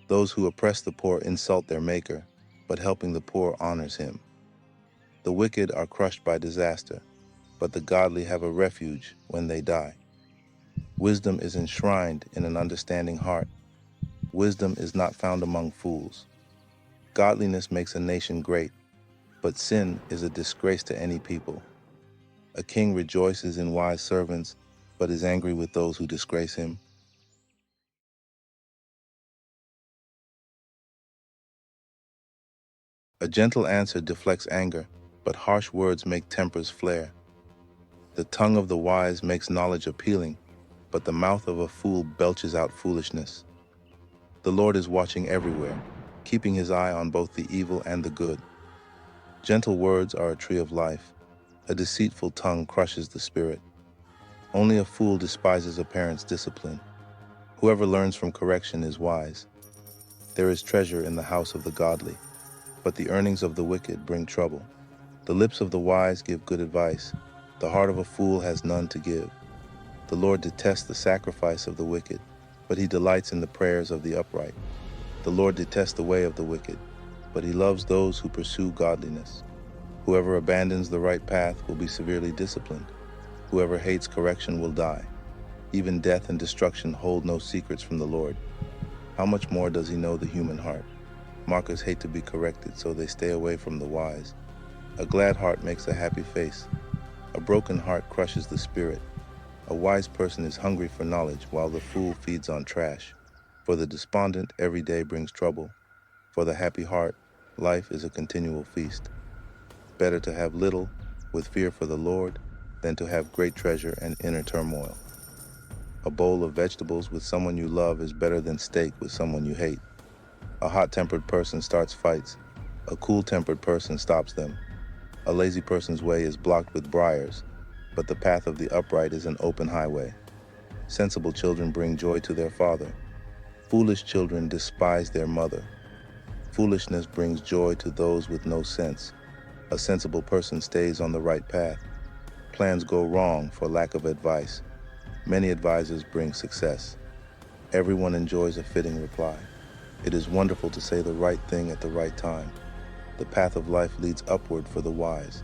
Those who oppress the poor insult their maker, but helping the poor honors him. The wicked are crushed by disaster, but the godly have a refuge when they die. Wisdom is enshrined in an understanding heart. Wisdom is not found among fools. Godliness makes a nation great, but sin is a disgrace to any people. A king rejoices in wise servants, but is angry with those who disgrace him. A gentle answer deflects anger, but harsh words make tempers flare. The tongue of the wise makes knowledge appealing, but the mouth of a fool belches out foolishness. The Lord is watching everywhere, keeping his eye on both the evil and the good. Gentle words are a tree of life. A deceitful tongue crushes the spirit. Only a fool despises a parent's discipline. Whoever learns from correction is wise. There is treasure in the house of the godly, but the earnings of the wicked bring trouble. The lips of the wise give good advice. The heart of a fool has none to give. The Lord detests the sacrifice of the wicked, but he delights in the prayers of the upright. The Lord detests the way of the wicked, but he loves those who pursue godliness. Whoever abandons the right path will be severely disciplined. Whoever hates correction will die. Even death and destruction hold no secrets from the Lord. How much more does he know the human heart? Mockers hate to be corrected, so they stay away from the wise. A glad heart makes a happy face. A broken heart crushes the spirit. A wise person is hungry for knowledge, while the fool feeds on trash. For the despondent, every day brings trouble. For the happy heart, life is a continual feast. Better to have little, with fear for the Lord, than to have great treasure and inner turmoil. A bowl of vegetables with someone you love is better than steak with someone you hate. A hot-tempered person starts fights. A cool-tempered person stops them. A lazy person's way is blocked with briars, but the path of the upright is an open highway. Sensible children bring joy to their father. Foolish children despise their mother. Foolishness brings joy to those with no sense. A sensible person stays on the right path. Plans go wrong for lack of advice. Many advisors bring success. Everyone enjoys a fitting reply. It is wonderful to say the right thing at the right time. The path of life leads upward for the wise.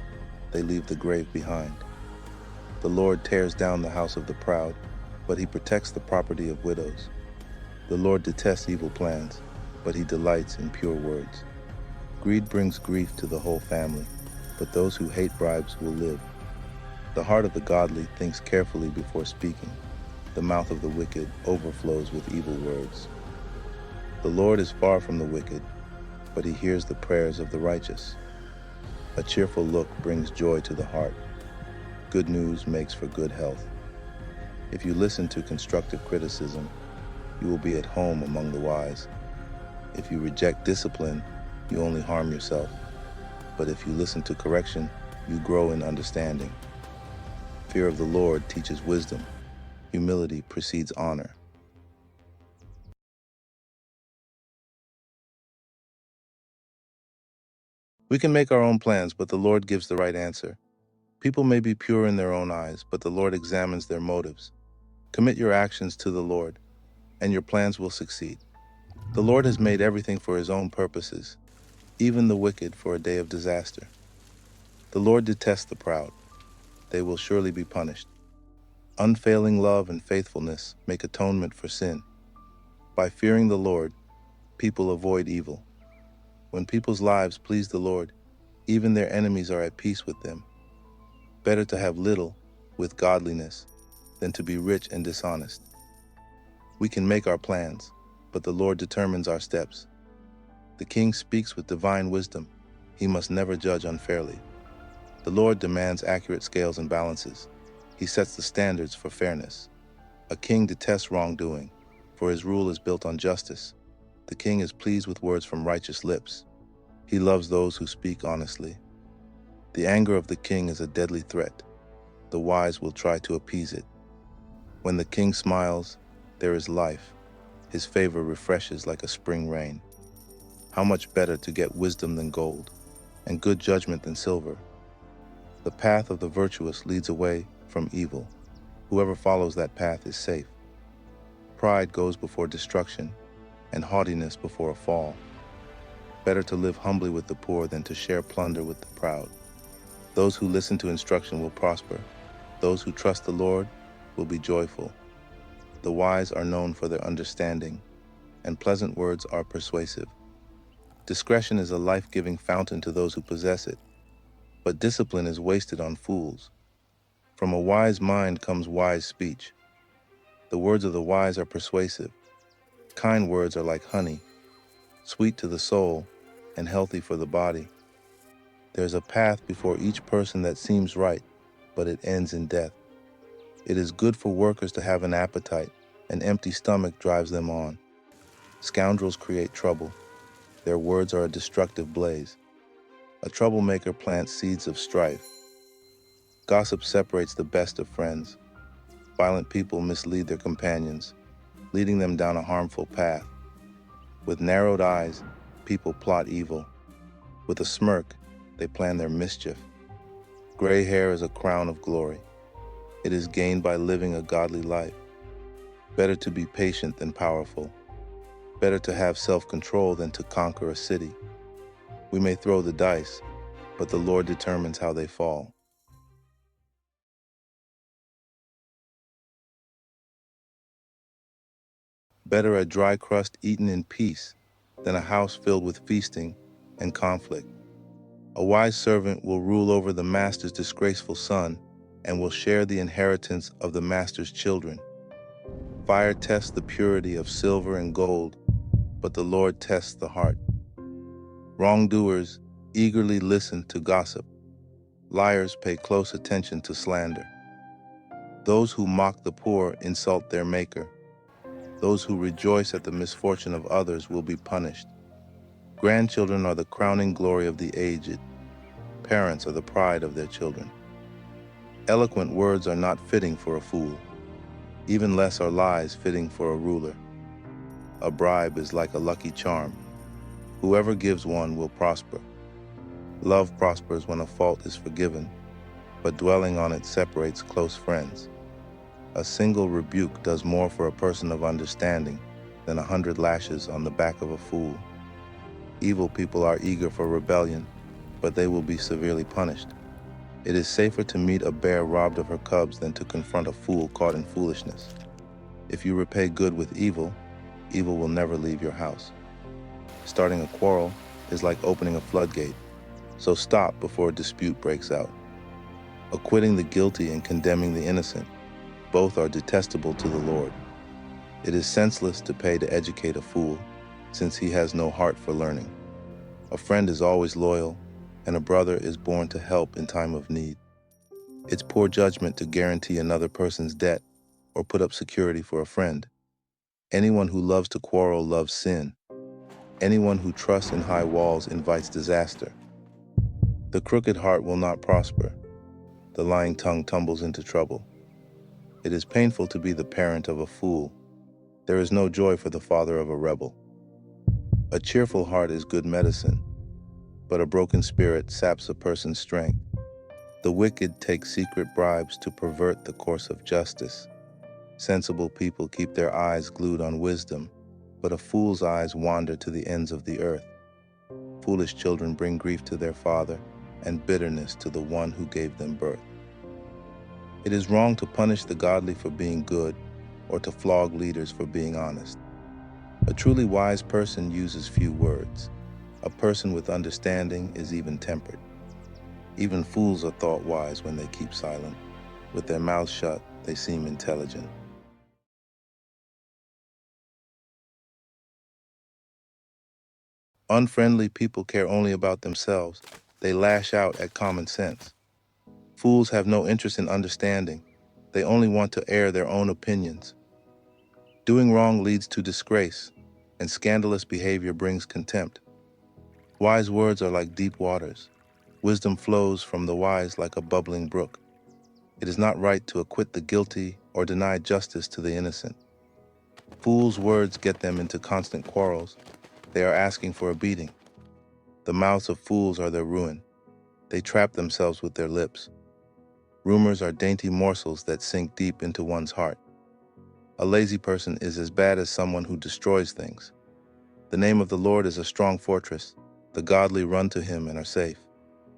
They leave the grave behind. The Lord tears down the house of the proud, but he protects the property of widows. The Lord detests evil plans, but he delights in pure words. Greed brings grief to the whole family, but those who hate bribes will live. The heart of the godly thinks carefully before speaking. The mouth of the wicked overflows with evil words. The Lord is far from the wicked, but he hears the prayers of the righteous. A cheerful look brings joy to the heart. Good news makes for good health. If you listen to constructive criticism, you will be at home among the wise. If you reject discipline, you only harm yourself. But if you listen to correction, you grow in understanding. Fear of the Lord teaches wisdom. Humility precedes honor. We can make our own plans, but the Lord gives the right answer. People may be pure in their own eyes, but the Lord examines their motives. Commit your actions to the Lord, and your plans will succeed. The Lord has made everything for his own purposes, even the wicked for a day of disaster. The Lord detests the proud. They will surely be punished. Unfailing love and faithfulness make atonement for sin. By fearing the Lord, people avoid evil. When people's lives please the Lord, even their enemies are at peace with them. Better to have little with godliness than to be rich and dishonest. We can make our plans, but the Lord determines our steps. The king speaks with divine wisdom. He must never judge unfairly. The Lord demands accurate scales and balances. He sets the standards for fairness. A king detests wrongdoing, for his rule is built on justice. The king is pleased with words from righteous lips. He loves those who speak honestly. The anger of the king is a deadly threat. The wise will try to appease it. When the king smiles, there is life. His favor refreshes like a spring rain. How much better to get wisdom than gold, and good judgment than silver. The path of the virtuous leads away from evil. Whoever follows that path is safe. Pride goes before destruction, and haughtiness before a fall. Better to live humbly with the poor than to share plunder with the proud. Those who listen to instruction will prosper. Those who trust the Lord will be joyful. The wise are known for their understanding, and pleasant words are persuasive. Discretion is a life-giving fountain to those who possess it, but discipline is wasted on fools. From a wise mind comes wise speech. The words of the wise are persuasive. Kind words are like honey, sweet to the soul and healthy for the body. There's a path before each person that seems right, but it ends in death. It is good for workers to have an appetite. An empty stomach drives them on. Scoundrels create trouble. Their words are a destructive blaze. A troublemaker plants seeds of strife. Gossip separates the best of friends. Violent people mislead their companions, leading them down a harmful path. With narrowed eyes, people plot evil. With a smirk, they plan their mischief. Gray hair is a crown of glory. It is gained by living a godly life. Better to be patient than powerful. Better to have self-control than to conquer a city. We may throw the dice, but the Lord determines how they fall. Better a dry crust eaten in peace than a house filled with feasting and conflict. A wise servant will rule over the master's disgraceful son and will share the inheritance of the master's children. Fire tests the purity of silver and gold, but the Lord tests the heart. Wrongdoers eagerly listen to gossip. Liars pay close attention to slander. Those who mock the poor insult their maker. Those who rejoice at the misfortune of others will be punished. Grandchildren are the crowning glory of the aged. Parents are the pride of their children. Eloquent words are not fitting for a fool. Even less are lies fitting for a ruler. A bribe is like a lucky charm. Whoever gives one will prosper. Love prospers when a fault is forgiven, but dwelling on it separates close friends. A single rebuke does more for a person of understanding than 100 lashes on the back of a fool. Evil people are eager for rebellion, but they will be severely punished. It is safer to meet a bear robbed of her cubs than to confront a fool caught in foolishness. If you repay good with evil, evil will never leave your house. Starting a quarrel is like opening a floodgate, so stop before a dispute breaks out. Acquitting the guilty and condemning the innocent, both are detestable to the Lord. It is senseless to pay to educate a fool, since he has no heart for learning. A friend is always loyal, and a brother is born to help in time of need. It's poor judgment to guarantee another person's debt or put up security for a friend. Anyone who loves to quarrel loves sin. Anyone who trusts in high walls invites disaster. The crooked heart will not prosper. The lying tongue tumbles into trouble. It is painful to be the parent of a fool. There is no joy for the father of a rebel. A cheerful heart is good medicine, but a broken spirit saps a person's strength. The wicked take secret bribes to pervert the course of justice. Sensible people keep their eyes glued on wisdom, but a fool's eyes wander to the ends of the earth. Foolish children bring grief to their father and bitterness to the one who gave them birth. It is wrong to punish the godly for being good or to flog leaders for being honest. A truly wise person uses few words. A person with understanding is even-tempered. Even fools are thought wise when they keep silent. With their mouths shut, they seem intelligent. Unfriendly people care only about themselves. They lash out at common sense. Fools have no interest in understanding. They only want to air their own opinions. Doing wrong leads to disgrace, and scandalous behavior brings contempt. Wise words are like deep waters. Wisdom flows from the wise like a bubbling brook. It is not right to acquit the guilty or deny justice to the innocent. Fools' words get them into constant quarrels. They are asking for a beating. The mouths of fools are their ruin. They trap themselves with their lips. Rumors are dainty morsels that sink deep into one's heart. A lazy person is as bad as someone who destroys things. The name of the Lord is a strong fortress. The godly run to him and are safe.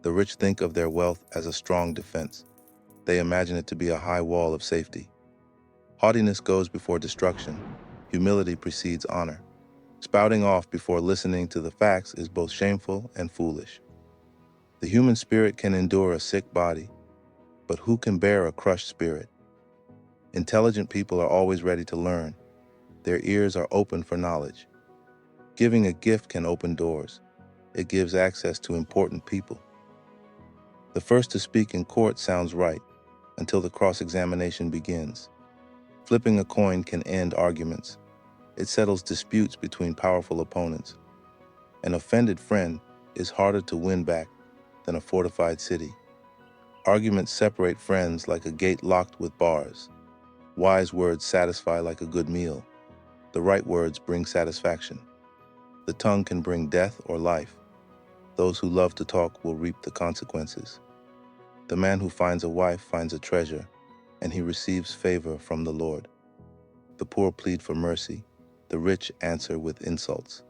The rich think of their wealth as a strong defense. They imagine it to be a high wall of safety. Haughtiness goes before destruction. Humility precedes honor. Spouting off before listening to the facts is both shameful and foolish. The human spirit can endure a sick body, but who can bear a crushed spirit? Intelligent people are always ready to learn. Their ears are open for knowledge. Giving a gift can open doors. It gives access to important people. The first to speak in court sounds right until the cross-examination begins. Flipping a coin can end arguments. It settles disputes between powerful opponents. An offended friend is harder to win back than a fortified city. Arguments separate friends like a gate locked with bars. Wise words satisfy like a good meal. The right words bring satisfaction. The tongue can bring death or life. Those who love to talk will reap the consequences. The man who finds a wife finds a treasure, and he receives favor from the Lord. The poor plead for mercy. The rich answer with insults.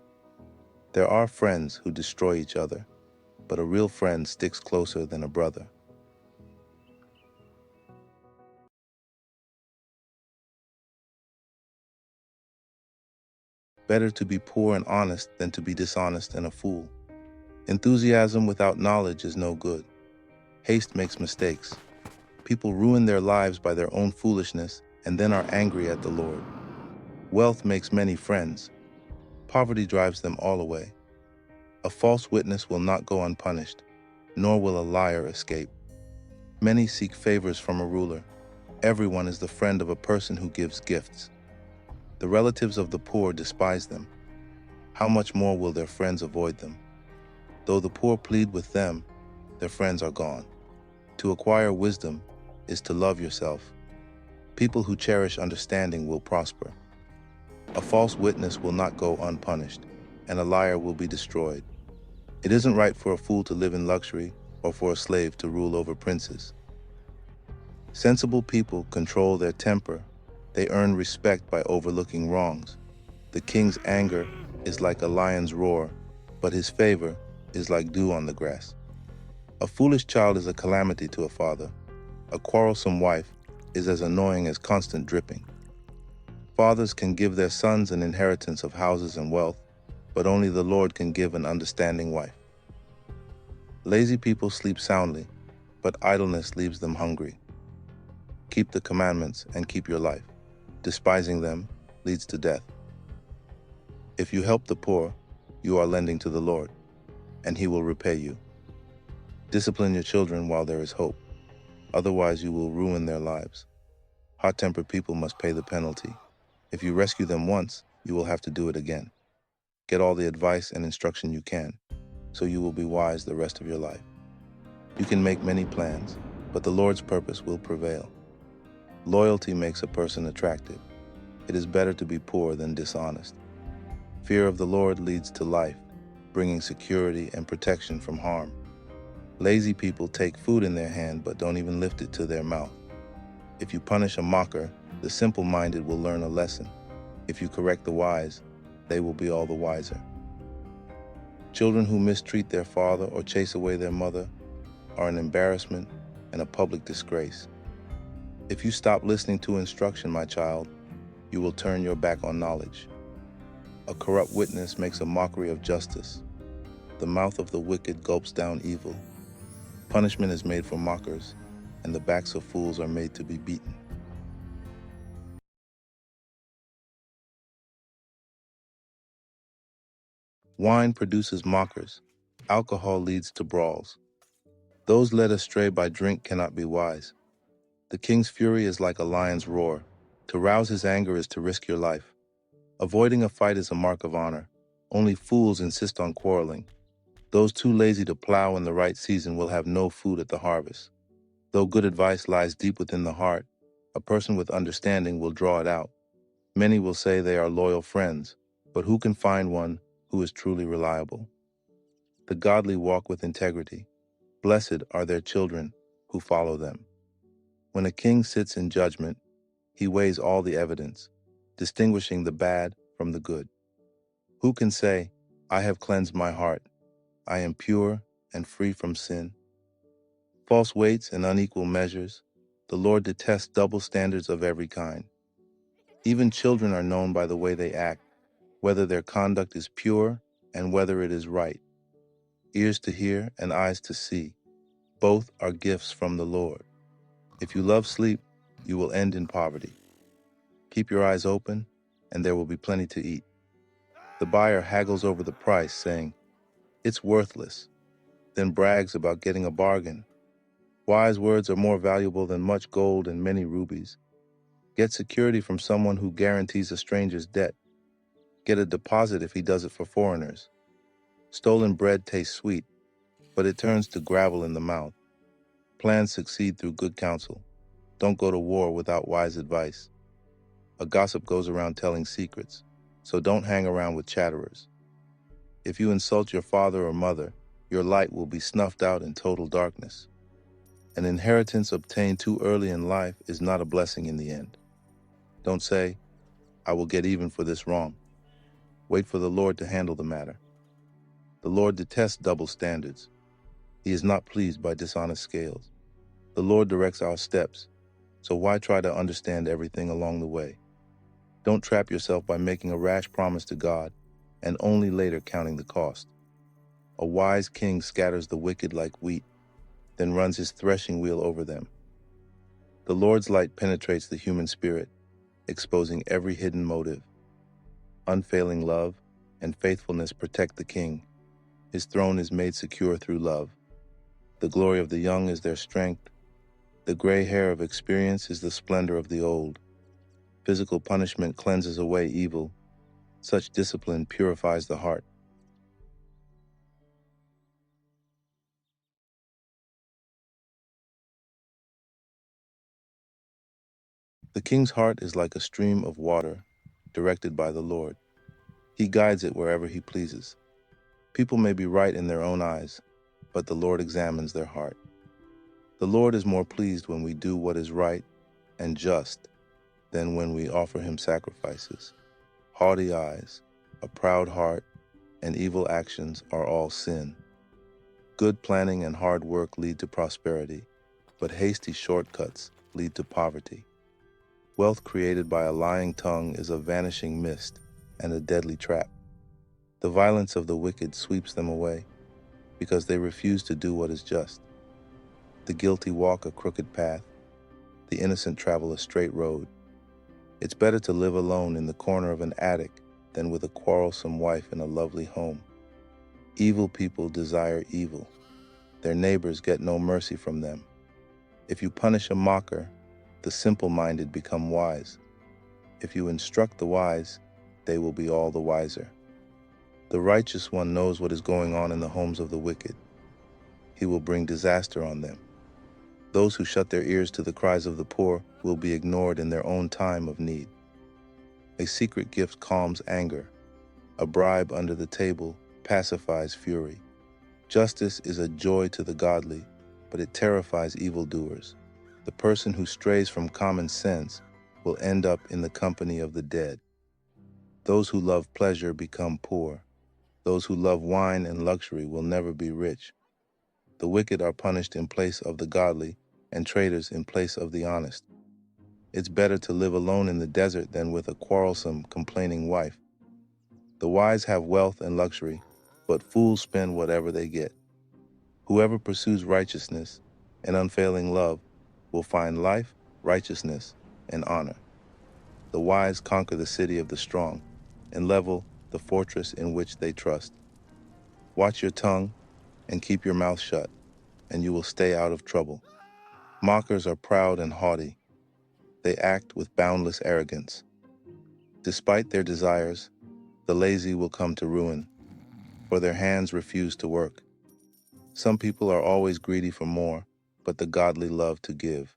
There are friends who destroy each other, but a real friend sticks closer than a brother. Better to be poor and honest than to be dishonest and a fool. Enthusiasm without knowledge is no good. Haste makes mistakes. People ruin their lives by their own foolishness and then are angry at the Lord. Wealth makes many friends. Poverty drives them all away. A false witness will not go unpunished, nor will a liar escape. Many seek favors from a ruler. Everyone is the friend of a person who gives gifts. The relatives of the poor despise them. how much more will their friends avoid them? Though the poor plead with them, their friends are gone. To acquire wisdom is to love yourself. People who cherish understanding will prosper. A false witness will not go unpunished, and a liar will be destroyed. It isn't right for a fool to live in luxury or for a slave to rule over princes. Sensible people control their temper. They earn respect by overlooking wrongs. The king's anger is like a lion's roar, but his favor is like dew on the grass. A foolish child is a calamity to a father. A quarrelsome wife is as annoying as constant dripping. Fathers can give their sons an inheritance of houses and wealth, but only the Lord can give an understanding wife. Lazy people sleep soundly, but idleness leaves them hungry. Keep the commandments and keep your life. Despising them leads to death. If you help the poor, you are lending to the Lord, and He will repay you. Discipline your children while there is hope. Otherwise, you will ruin their lives. Hot-tempered people must pay the penalty. If you rescue them once, you will have to do it again. Get all the advice and instruction you can, so you will be wise the rest of your life. You can make many plans, but the Lord's purpose will prevail. Loyalty makes a person attractive. It is better to be poor than dishonest. Fear of the Lord leads to life, bringing security and protection from harm. Lazy people take food in their hand but don't even lift it to their mouth. If you punish a mocker, the simple-minded will learn a lesson. If you correct the wise, they will be all the wiser. Children who mistreat their father or chase away their mother are an embarrassment and a public disgrace. If you stop listening to instruction, my child, you will turn your back on knowledge. A corrupt witness makes a mockery of justice. The mouth of the wicked gulps down evil. Punishment is made for mockers, and the backs of fools are made to be beaten. Wine produces mockers. Alcohol leads to brawls. Those led astray by drink cannot be wise. The king's fury is like a lion's roar. To rouse his anger is to risk your life. Avoiding a fight is a mark of honor. Only fools insist on quarreling. Those too lazy to plow in the right season will have no food at the harvest. Though good advice lies deep within the heart, a person with understanding will draw it out. Many will say they are loyal friends, but who can find one who is truly reliable? The godly walk with integrity. Blessed are their children who follow them. When a king sits in judgment, he weighs all the evidence, distinguishing the bad from the good. Who can say, I have cleansed my heart, I am pure and free from sin? False weights and unequal measures, the Lord detests double standards of every kind. Even children are known by the way they act, whether their conduct is pure and whether it is right. Ears to hear and eyes to see, both are gifts from the Lord. If you love sleep, you will end in poverty. Keep your eyes open, and there will be plenty to eat. The buyer haggles over the price, saying, it's worthless, then brags about getting a bargain. Wise words are more valuable than much gold and many rubies. Get security from someone who guarantees a stranger's debt. Get a deposit if he does it for foreigners. Stolen bread tastes sweet, but it turns to gravel in the mouth. Plans succeed through good counsel. Don't go to war without wise advice. A gossip goes around telling secrets, so don't hang around with chatterers. If you insult your father or mother, your light will be snuffed out in total darkness. An inheritance obtained too early in life is not a blessing in the end. Don't say, I will get even for this wrong. Wait for the Lord to handle the matter. The Lord detests double standards. He is not pleased by dishonest scales. The Lord directs our steps, so why try to understand everything along the way? Don't trap yourself by making a rash promise to God and only later counting the cost. A wise king scatters the wicked like wheat, then runs his threshing wheel over them. The Lord's light penetrates the human spirit, exposing every hidden motive. Unfailing love and faithfulness protect the king. His throne is made secure through love. The glory of the young is their strength. The gray hair of experience is the splendor of the old. Physical punishment cleanses away evil. Such discipline purifies the heart. The king's heart is like a stream of water directed by the Lord. He guides it wherever he pleases. People may be right in their own eyes, but the Lord examines their heart. The Lord is more pleased when we do what is right and just than when we offer him sacrifices. Haughty eyes, a proud heart, and evil actions are all sin. Good planning and hard work lead to prosperity, but hasty shortcuts lead to poverty. Wealth created by a lying tongue is a vanishing mist and a deadly trap. The violence of the wicked sweeps them away because they refuse to do what is just. The guilty walk a crooked path. The innocent travel a straight road. It's better to live alone in the corner of an attic than with a quarrelsome wife in a lovely home. Evil people desire evil. Their neighbors get no mercy from them. If you punish a mocker, the simple-minded become wise. If you instruct the wise, they will be all the wiser. The righteous one knows what is going on in the homes of the wicked. He will bring disaster on them. Those who shut their ears to the cries of the poor will be ignored in their own time of need. A secret gift calms anger. A bribe under the table pacifies fury. Justice is a joy to the godly, but it terrifies evildoers. The person who strays from common sense will end up in the company of the dead. Those who love pleasure become poor. Those who love wine and luxury will never be rich. The wicked are punished in place of the godly, and traitors in place of the honest. It's better to live alone in the desert than with a quarrelsome, complaining wife. The wise have wealth and luxury, but fools spend whatever they get. Whoever pursues righteousness and unfailing love will find life, righteousness, and honor. The wise conquer the city of the strong and level the fortress in which they trust. Watch your tongue and keep your mouth shut, and you will stay out of trouble. Mockers are proud and haughty. They act with boundless arrogance. Despite their desires, the lazy will come to ruin, for their hands refuse to work. Some people are always greedy for more, but the godly love to give.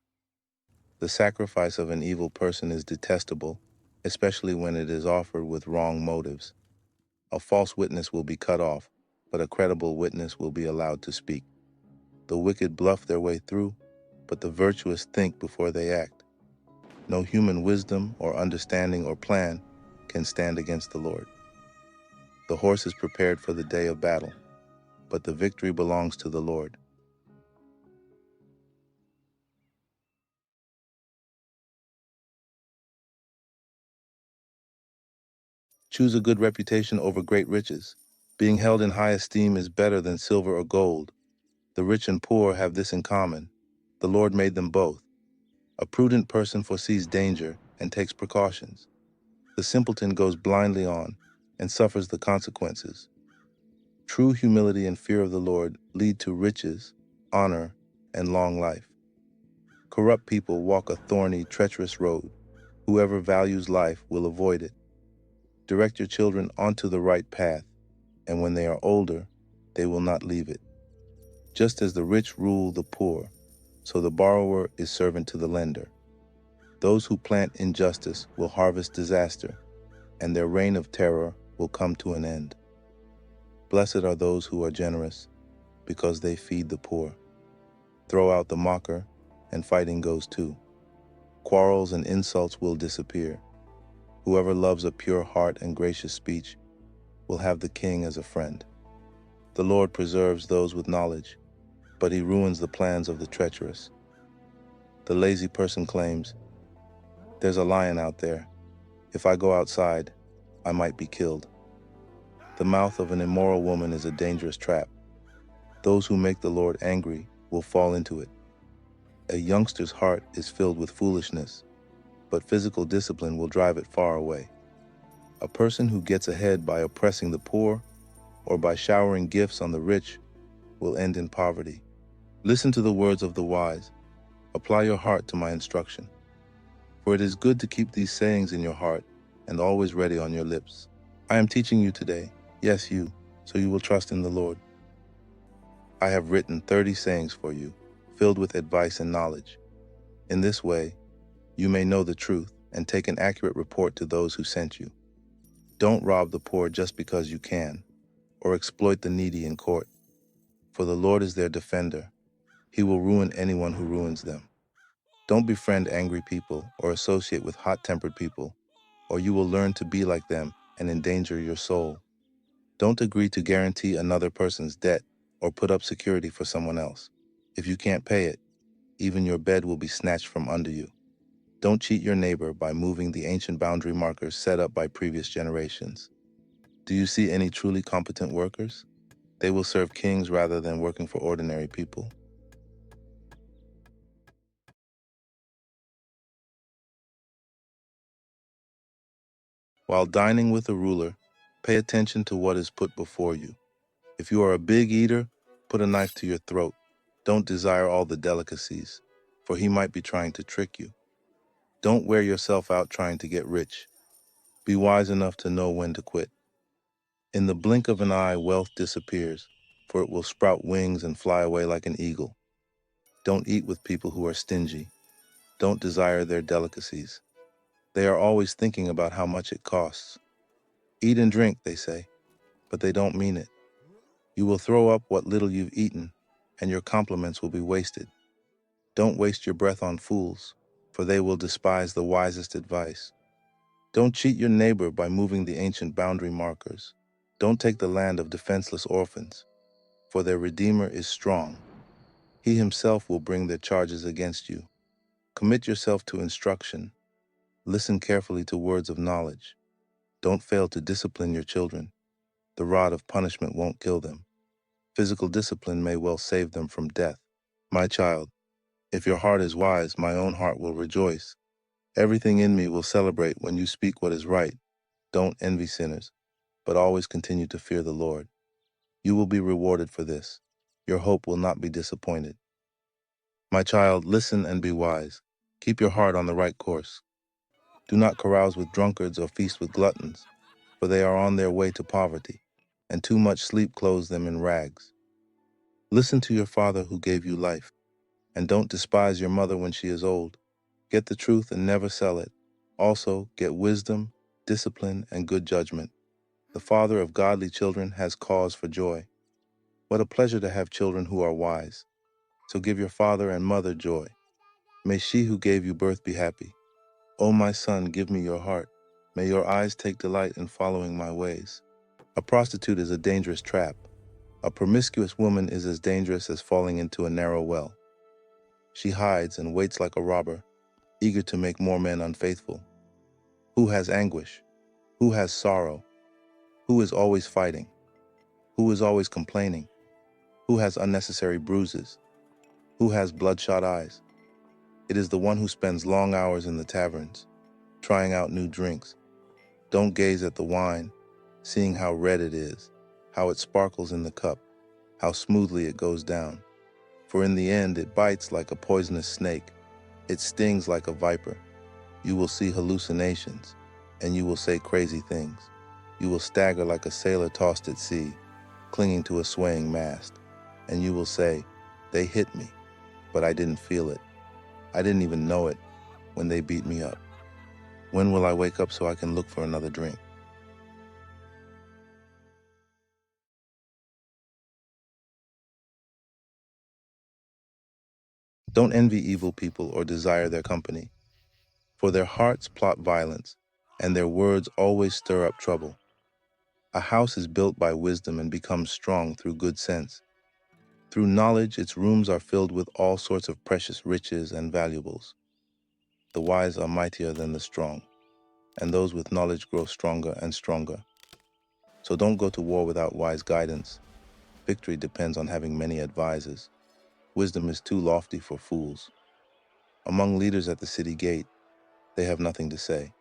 The sacrifice of an evil person is detestable, especially when it is offered with wrong motives. A false witness will be cut off, but a credible witness will be allowed to speak. The wicked bluff their way through, but the virtuous think before they act. No human wisdom or understanding or plan can stand against the Lord. The horse is prepared for the day of battle, but the victory belongs to the Lord. Choose a good reputation over great riches. Being held in high esteem is better than silver or gold. The rich and poor have this in common. The Lord made them both. A prudent person foresees danger and takes precautions. The simpleton goes blindly on and suffers the consequences. True humility and fear of the Lord lead to riches, honor, and long life. Corrupt people walk a thorny, treacherous road. Whoever values life will avoid it. Direct your children onto the right path, and when they are older, they will not leave it. Just as the rich rule the poor, so the borrower is servant to the lender. Those who plant injustice will harvest disaster, and their reign of terror will come to an end. Blessed are those who are generous, because they feed the poor. Throw out the mocker, and fighting goes too. Quarrels and insults will disappear. Whoever loves a pure heart and gracious speech will have the king as a friend. The Lord preserves those with knowledge, but he ruins the plans of the treacherous. The lazy person claims, "There's a lion out there. If I go outside, I might be killed." The mouth of an immoral woman is a dangerous trap. Those who make the Lord angry will fall into it. A youngster's heart is filled with foolishness, but physical discipline will drive it far away. A person who gets ahead by oppressing the poor or by showering gifts on the rich will end in poverty. Listen to the words of the wise. Apply your heart to my instruction. For it is good to keep these sayings in your heart and always ready on your lips. I am teaching you today, yes, you, so you will trust in the Lord. I have written 30 sayings for you, filled with advice and knowledge. In this way, you may know the truth and take an accurate report to those who sent you. Don't rob the poor just because you can, or exploit the needy in court. For the Lord is their defender. He will ruin anyone who ruins them. Don't befriend angry people or associate with hot-tempered people, or you will learn to be like them and endanger your soul. Don't agree to guarantee another person's debt or put up security for someone else. If you can't pay it, even your bed will be snatched from under you. Don't cheat your neighbor by moving the ancient boundary markers set up by previous generations. Do you see any truly competent workers? They will serve kings rather than working for ordinary people. While dining with a ruler, pay attention to what is put before you. If you are a big eater, put a knife to your throat. Don't desire all the delicacies, for he might be trying to trick you. Don't wear yourself out trying to get rich. Be wise enough to know when to quit. In the blink of an eye, wealth disappears, for it will sprout wings and fly away like an eagle. Don't eat with people who are stingy. Don't desire their delicacies. They are always thinking about how much it costs. Eat and drink, they say, but they don't mean it. You will throw up what little you've eaten, and your compliments will be wasted. Don't waste your breath on fools, for they will despise the wisest advice. Don't cheat your neighbor by moving the ancient boundary markers. Don't take the land of defenseless orphans, for their Redeemer is strong. He himself will bring their charges against you. Commit yourself to instruction. Listen carefully to words of knowledge. Don't fail to discipline your children. The rod of punishment won't kill them. Physical discipline may well save them from death. My child, if your heart is wise, my own heart will rejoice. Everything in me will celebrate when you speak what is right. Don't envy sinners, but always continue to fear the Lord. You will be rewarded for this. Your hope will not be disappointed. My child, listen and be wise. Keep your heart on the right course. Do not carouse with drunkards or feast with gluttons, for they are on their way to poverty, and too much sleep clothes them in rags. Listen to your father who gave you life, and don't despise your mother when she is old. Get the truth and never sell it. Also, get wisdom, discipline, and good judgment. The father of godly children has cause for joy. What a pleasure to have children who are wise. So give your father and mother joy. May she who gave you birth be happy. O my son, give me your heart. May your eyes take delight in following my ways. A prostitute is a dangerous trap. A promiscuous woman is as dangerous as falling into a narrow well. She hides and waits like a robber, eager to make more men unfaithful. Who has anguish? Who has sorrow? Who is always fighting? Who is always complaining? Who has unnecessary bruises? Who has bloodshot eyes? It is the one who spends long hours in the taverns, trying out new drinks. Don't gaze at the wine, seeing how red it is, how it sparkles in the cup, how smoothly it goes down. For in the end it bites like a poisonous snake, it stings like a viper. You will see hallucinations, and you will say crazy things. You will stagger like a sailor tossed at sea, clinging to a swaying mast. And you will say, they hit me, but I didn't feel it. I didn't even know it when they beat me up. When will I wake up so I can look for another drink? Don't envy evil people or desire their company, for their hearts plot violence, and their words always stir up trouble. A house is built by wisdom and becomes strong through good sense. Through knowledge, its rooms are filled with all sorts of precious riches and valuables. The wise are mightier than the strong, and those with knowledge grow stronger and stronger. So don't go to war without wise guidance. Victory depends on having many advisors. Wisdom is too lofty for fools. Among leaders at the city gate, they have nothing to say.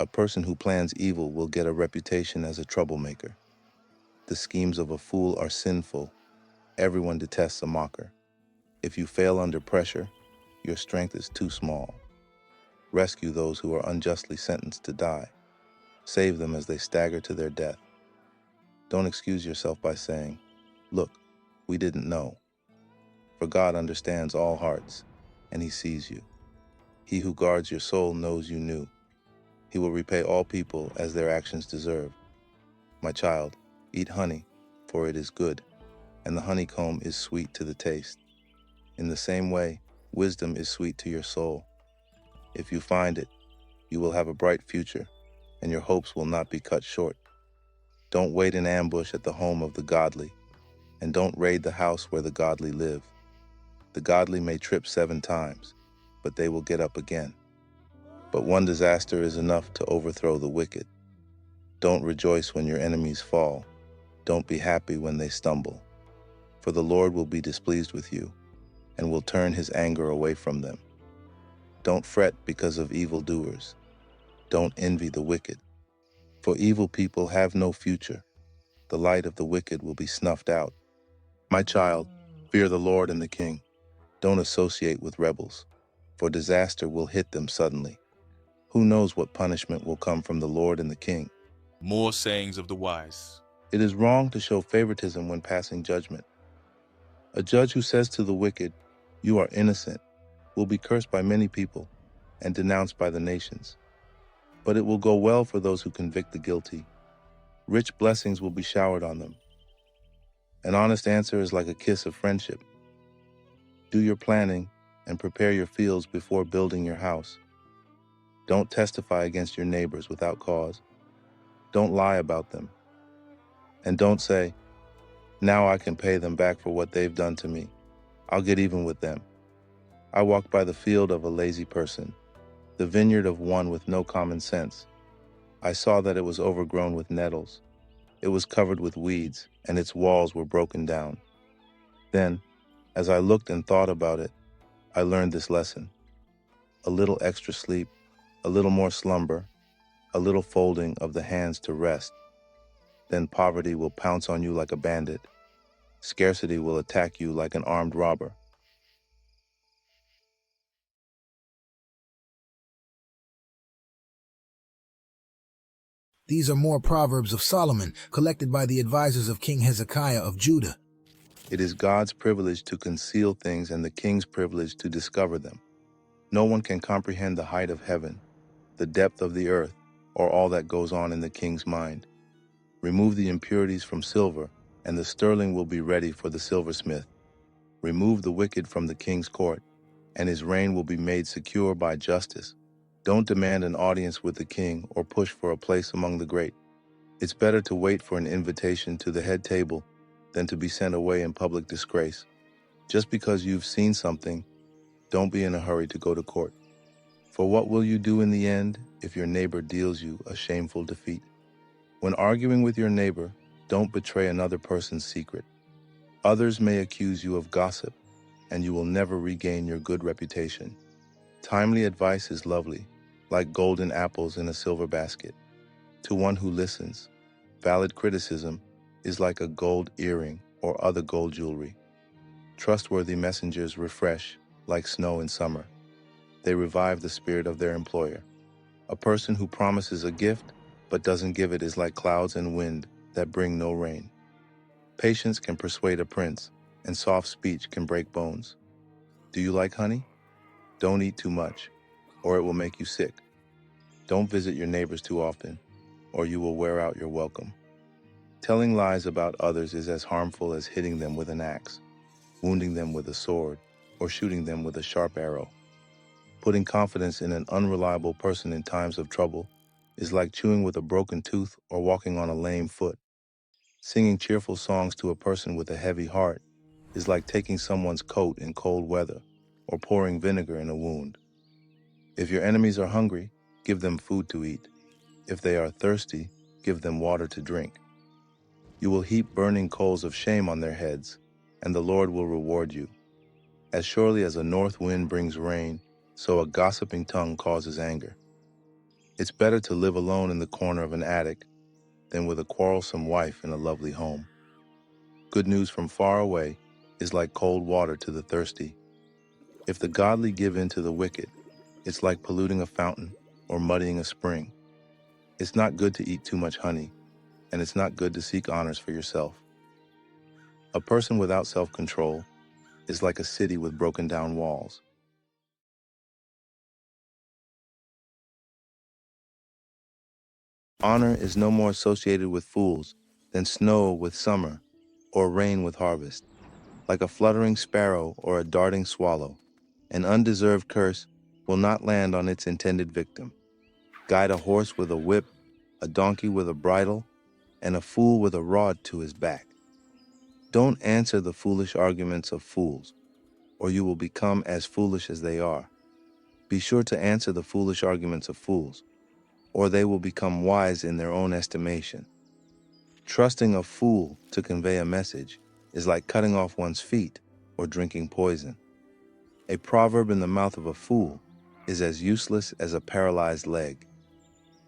A person who plans evil will get a reputation as a troublemaker. The schemes of a fool are sinful. Everyone detests a mocker. If you fail under pressure, your strength is too small. Rescue those who are unjustly sentenced to die. Save them as they stagger to their death. Don't excuse yourself by saying, "Look, we didn't know." For God understands all hearts, and He sees you. He who guards your soul knows you knew. He will repay all people as their actions deserve. My child, eat honey, for it is good, and the honeycomb is sweet to the taste. In the same way, wisdom is sweet to your soul. If you find it, you will have a bright future, and your hopes will not be cut short. Don't wait in ambush at the home of the godly, and don't raid the house where the godly live. The godly may trip 7 times, but they will get up again. But one disaster is enough to overthrow the wicked. Don't rejoice when your enemies fall. Don't be happy when they stumble. For the Lord will be displeased with you, and will turn His anger away from them. Don't fret because of evildoers. Don't envy the wicked. For evil people have no future. The light of the wicked will be snuffed out. My child, fear the Lord and the King. Don't associate with rebels, for disaster will hit them suddenly. Who knows what punishment will come from the Lord and the King? More sayings of the wise. It is wrong to show favoritism when passing judgment. A judge who says to the wicked, "You are innocent," will be cursed by many people and denounced by the nations. But it will go well for those who convict the guilty. Rich blessings will be showered on them. An honest answer is like a kiss of friendship. Do your planning and prepare your fields before building your house. Don't testify against your neighbors without cause. Don't lie about them. And don't say, "Now I can pay them back for what they've done to me. I'll get even with them." I walked by the field of a lazy person, the vineyard of one with no common sense. I saw that it was overgrown with nettles. It was covered with weeds, and its walls were broken down. Then, as I looked and thought about it, I learned this lesson. A little extra sleep, a little more slumber, a little folding of the hands to rest. Then poverty will pounce on you like a bandit. Scarcity will attack you like an armed robber. These are more Proverbs of Solomon, collected by the advisors of King Hezekiah of Judah. It is God's privilege to conceal things and the king's privilege to discover them. No one can comprehend the height of heaven, the depth of the earth, or all that goes on in the king's mind. Remove the impurities from silver, and the sterling will be ready for the silversmith. Remove the wicked from the king's court, and his reign will be made secure by justice. Don't demand an audience with the king or push for a place among the great. It's better to wait for an invitation to the head table than to be sent away in public disgrace. Just because you've seen something, don't be in a hurry to go to court. For what will you do in the end if your neighbor deals you a shameful defeat? When arguing with your neighbor, don't betray another person's secret. Others may accuse you of gossip, and you will never regain your good reputation. Timely advice is lovely, like golden apples in a silver basket. To one who listens, valid criticism is like a gold earring or other gold jewelry. Trustworthy messengers refresh like snow in summer. They revive the spirit of their employer. A person who promises a gift but doesn't give it is like clouds and wind that bring no rain. Patience can persuade a prince, and soft speech can break bones. Do you like honey? Don't eat too much, or it will make you sick. Don't visit your neighbors too often, or you will wear out your welcome. Telling lies about others is as harmful as hitting them with an axe, wounding them with a sword, or shooting them with a sharp arrow. Putting confidence in an unreliable person in times of trouble is like chewing with a broken tooth or walking on a lame foot. Singing cheerful songs to a person with a heavy heart is like taking someone's coat in cold weather or pouring vinegar in a wound. If your enemies are hungry, give them food to eat. If they are thirsty, give them water to drink. You will heap burning coals of shame on their heads, and the Lord will reward you. As surely as a north wind brings rain, so a gossiping tongue causes anger. It's better to live alone in the corner of an attic than with a quarrelsome wife in a lovely home. Good news from far away is like cold water to the thirsty. If the godly give in to the wicked, it's like polluting a fountain or muddying a spring. It's not good to eat too much honey, and it's not good to seek honors for yourself. A person without self-control is like a city with broken down walls. Honor is no more associated with fools than snow with summer or rain with harvest. Like a fluttering sparrow or a darting swallow, an undeserved curse will not land on its intended victim. Guide a horse with a whip, a donkey with a bridle, and a fool with a rod to his back. Don't answer the foolish arguments of fools, or you will become as foolish as they are. Be sure to answer the foolish arguments of fools, or they will become wise in their own estimation. Trusting a fool to convey a message is like cutting off one's feet or drinking poison. A proverb in the mouth of a fool is as useless as a paralyzed leg.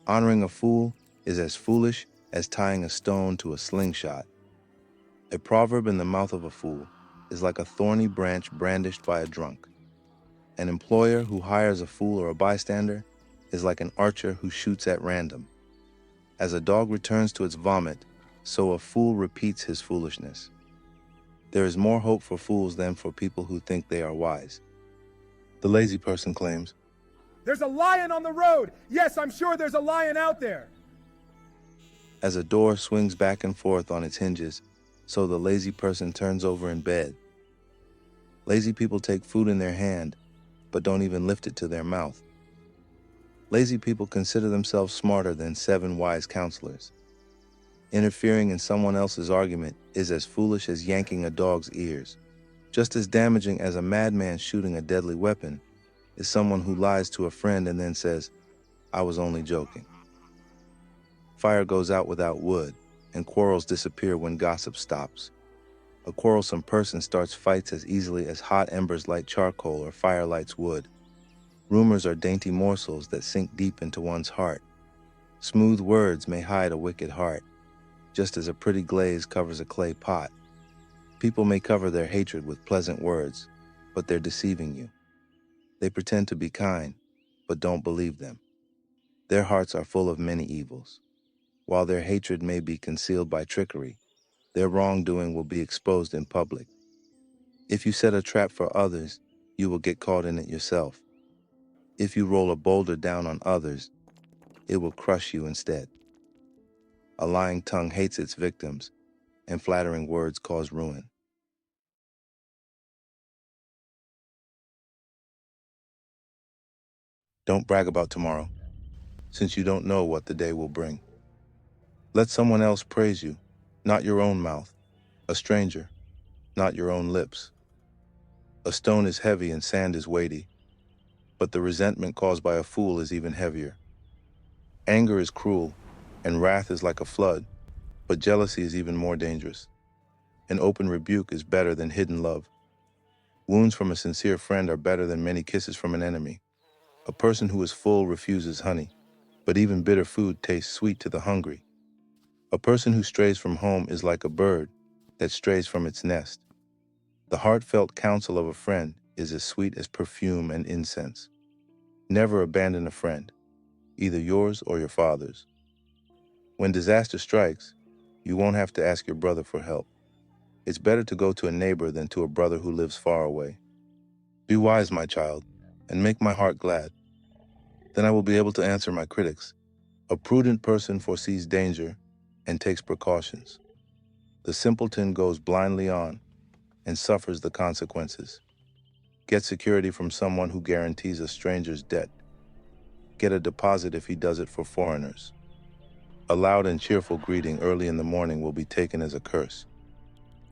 Honoring a fool is as foolish as tying a stone to a slingshot. A proverb in the mouth of a fool is like a thorny branch brandished by a drunk. An employer who hires a fool or a bystander is like an archer who shoots at random. As a dog returns to its vomit, so a fool repeats his foolishness. There is more hope for fools than for people who think they are wise. The lazy person claims, "There's a lion on the road! Yes, I'm sure there's a lion out there!" As a door swings back and forth on its hinges, so the lazy person turns over in bed. Lazy people take food in their hand, but don't even lift it to their mouth. Lazy people consider themselves smarter than 7 wise counselors. Interfering in someone else's argument is as foolish as yanking a dog's ears. Just as damaging as a madman shooting a deadly weapon is someone who lies to a friend and then says, "I was only joking." Fire goes out without wood, and quarrels disappear when gossip stops. A quarrelsome person starts fights as easily as hot embers light charcoal or fire lights wood. Rumors are dainty morsels that sink deep into one's heart. Smooth words may hide a wicked heart, just as a pretty glaze covers a clay pot. People may cover their hatred with pleasant words, but they're deceiving you. They pretend to be kind, but don't believe them. Their hearts are full of many evils. While their hatred may be concealed by trickery, their wrongdoing will be exposed in public. If you set a trap for others, you will get caught in it yourself. If you roll a boulder down on others, it will crush you instead. A lying tongue hates its victims, and flattering words cause ruin. Don't brag about tomorrow, since you don't know what the day will bring. Let someone else praise you, not your own mouth. A stranger, not your own lips. A stone is heavy and sand is weighty, but the resentment caused by a fool is even heavier. Anger is cruel, and wrath is like a flood, but jealousy is even more dangerous. An open rebuke is better than hidden love. Wounds from a sincere friend are better than many kisses from an enemy. A person who is full refuses honey, but even bitter food tastes sweet to the hungry. A person who strays from home is like a bird that strays from its nest. The heartfelt counsel of a friend is as sweet as perfume and incense. Never abandon a friend, either yours or your father's. When disaster strikes, you won't have to ask your brother for help. It's better to go to a neighbor than to a brother who lives far away. Be wise, my child, and make my heart glad. Then I will be able to answer my critics. A prudent person foresees danger and takes precautions. The simpleton goes blindly on and suffers the consequences. Get security from someone who guarantees a stranger's debt. Get a deposit if he does it for foreigners. A loud and cheerful greeting early in the morning will be taken as a curse.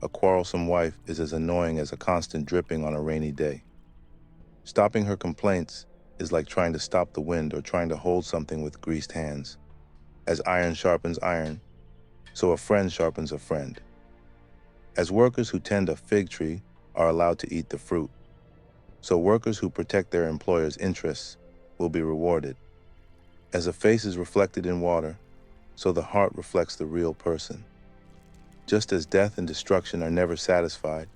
A quarrelsome wife is as annoying as a constant dripping on a rainy day. Stopping her complaints is like trying to stop the wind or trying to hold something with greased hands. As iron sharpens iron, so a friend sharpens a friend. As workers who tend a fig tree are allowed to eat the fruit, so workers who protect their employer's interests will be rewarded. As a face is reflected in water, so the heart reflects the real person. Just as death and destruction are never satisfied,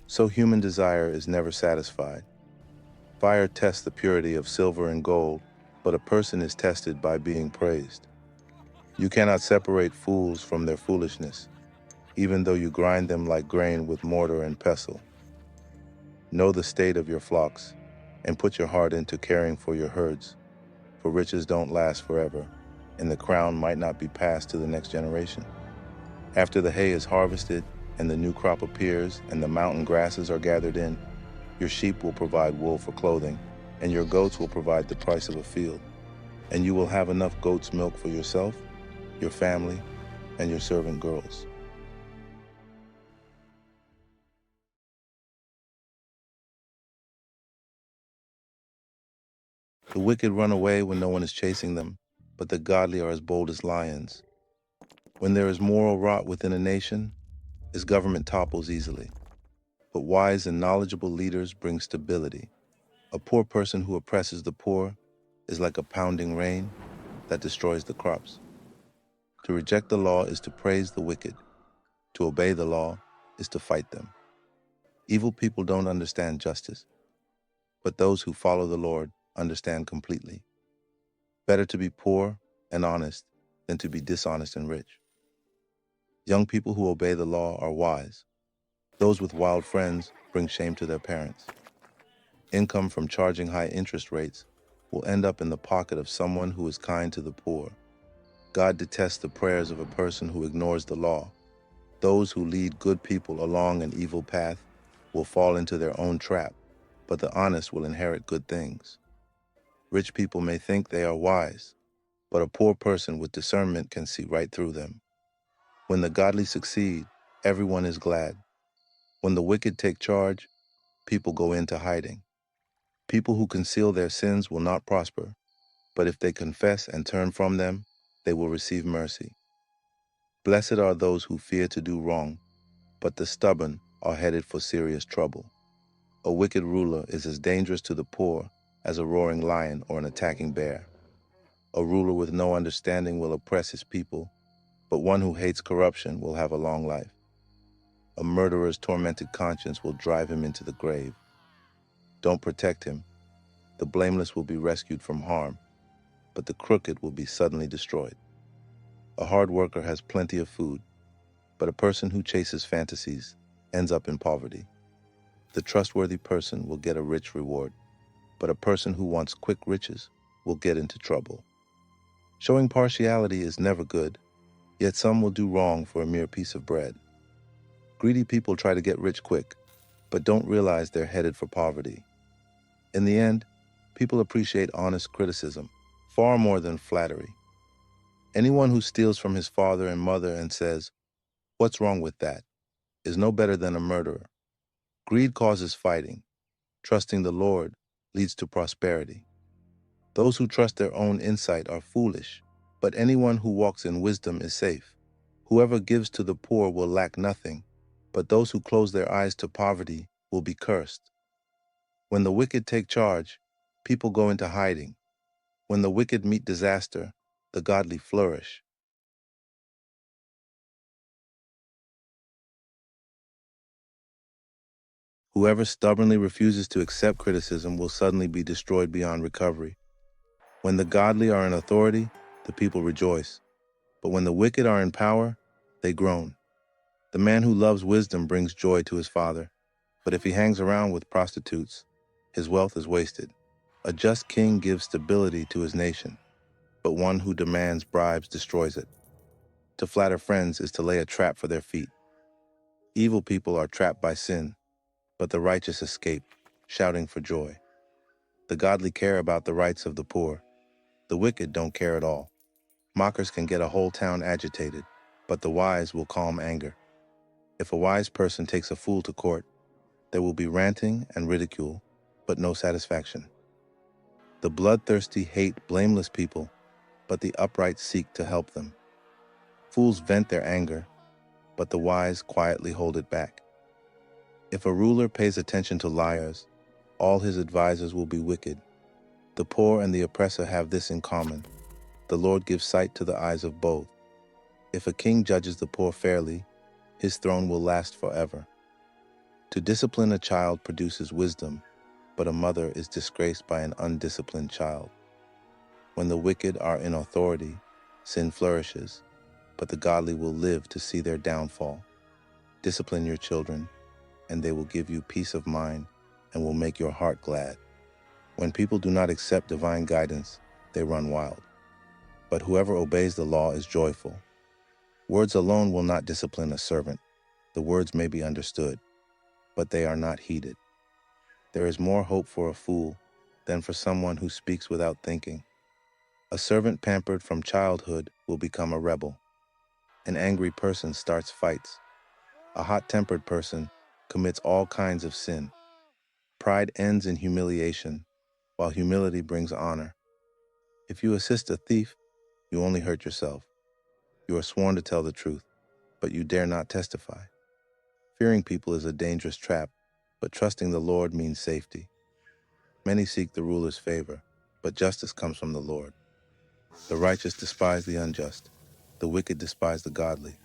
so human desire is never satisfied. Fire tests the purity of silver and gold, but a person is tested by being praised. You cannot separate fools from their foolishness, even though you grind them like grain with mortar and pestle. Know the state of your flocks, and put your heart into caring for your herds, for riches don't last forever, and the crown might not be passed to the next generation. After the hay is harvested, and the new crop appears, and the mountain grasses are gathered in, your sheep will provide wool for clothing, and your goats will provide the price of a field. And you will have enough goat's milk for yourself, your family, and your servant girls. The wicked run away when no one is chasing them, but the godly are as bold as lions. When there is moral rot within a nation, its government topples easily. But wise and knowledgeable leaders bring stability. A poor person who oppresses the poor is like a pounding rain that destroys the crops. To reject the law is to praise the wicked. To obey the law is to fight them. Evil people don't understand justice, but those who follow the Lord understand completely. Better to be poor and honest than to be dishonest and rich. Young people who obey the law are wise. Those with wild friends bring shame to their parents. Income from charging high interest rates will end up in the pocket of someone who is kind to the poor. God detests the prayers of a person who ignores the law. Those who lead good people along an evil path will fall into their own trap, but the honest will inherit good things. Rich people may think they are wise, but a poor person with discernment can see right through them. When the godly succeed, everyone is glad. When the wicked take charge, people go into hiding. People who conceal their sins will not prosper, but if they confess and turn from them, they will receive mercy. Blessed are those who fear to do wrong, but the stubborn are headed for serious trouble. A wicked ruler is as dangerous to the poor as a roaring lion or an attacking bear. A ruler with no understanding will oppress his people, but one who hates corruption will have a long life. A murderer's tormented conscience will drive him into the grave. Don't protect him. The blameless will be rescued from harm, but the crooked will be suddenly destroyed. A hard worker has plenty of food, but a person who chases fantasies ends up in poverty. The trustworthy person will get a rich reward, but a person who wants quick riches will get into trouble. Showing partiality is never good, yet some will do wrong for a mere piece of bread. Greedy people try to get rich quick, but don't realize they're headed for poverty. In the end, people appreciate honest criticism far more than flattery. Anyone who steals from his father and mother and says, "What's wrong with that?" is no better than a murderer. Greed causes fighting. Trusting the Lord leads to prosperity. Those who trust their own insight are foolish, but anyone who walks in wisdom is safe. Whoever gives to the poor will lack nothing, but those who close their eyes to poverty will be cursed. When the wicked take charge, people go into hiding. When the wicked meet disaster, the godly flourish. Whoever stubbornly refuses to accept criticism will suddenly be destroyed beyond recovery. When the godly are in authority, the people rejoice. But when the wicked are in power, they groan. The man who loves wisdom brings joy to his father, but if he hangs around with prostitutes, his wealth is wasted. A just king gives stability to his nation, but one who demands bribes destroys it. To flatter friends is to lay a trap for their feet. Evil people are trapped by sin, but the righteous escape, shouting for joy. The godly care about the rights of the poor. The wicked don't care at all. Mockers can get a whole town agitated, but the wise will calm anger. If a wise person takes a fool to court, there will be ranting and ridicule, but no satisfaction. The bloodthirsty hate blameless people, but the upright seek to help them. Fools vent their anger, but the wise quietly hold it back. If a ruler pays attention to liars, all his advisors will be wicked. The poor and the oppressor have this in common. The Lord gives sight to the eyes of both. If a king judges the poor fairly, his throne will last forever. To discipline a child produces wisdom, but a mother is disgraced by an undisciplined child. When the wicked are in authority, Sin flourishes, but the godly will live to see their downfall. Discipline your children, and they will give you peace of mind and will make your heart glad. When people do not accept divine guidance, they run wild. But whoever obeys the law is joyful. Words alone will not discipline a servant. The words may be understood, but they are not heeded. There is more hope for a fool than for someone who speaks without thinking. A servant pampered from childhood will become a rebel. An angry person starts fights. A hot-tempered person commits all kinds of sin. Pride ends in humiliation, while humility brings honor. If you assist a thief, you only hurt yourself. You are sworn to tell the truth, but you dare not testify. Fearing people is a dangerous trap, but trusting the Lord means safety. Many seek the ruler's favor, but justice comes from the Lord. The righteous despise the unjust. The wicked despise the godly.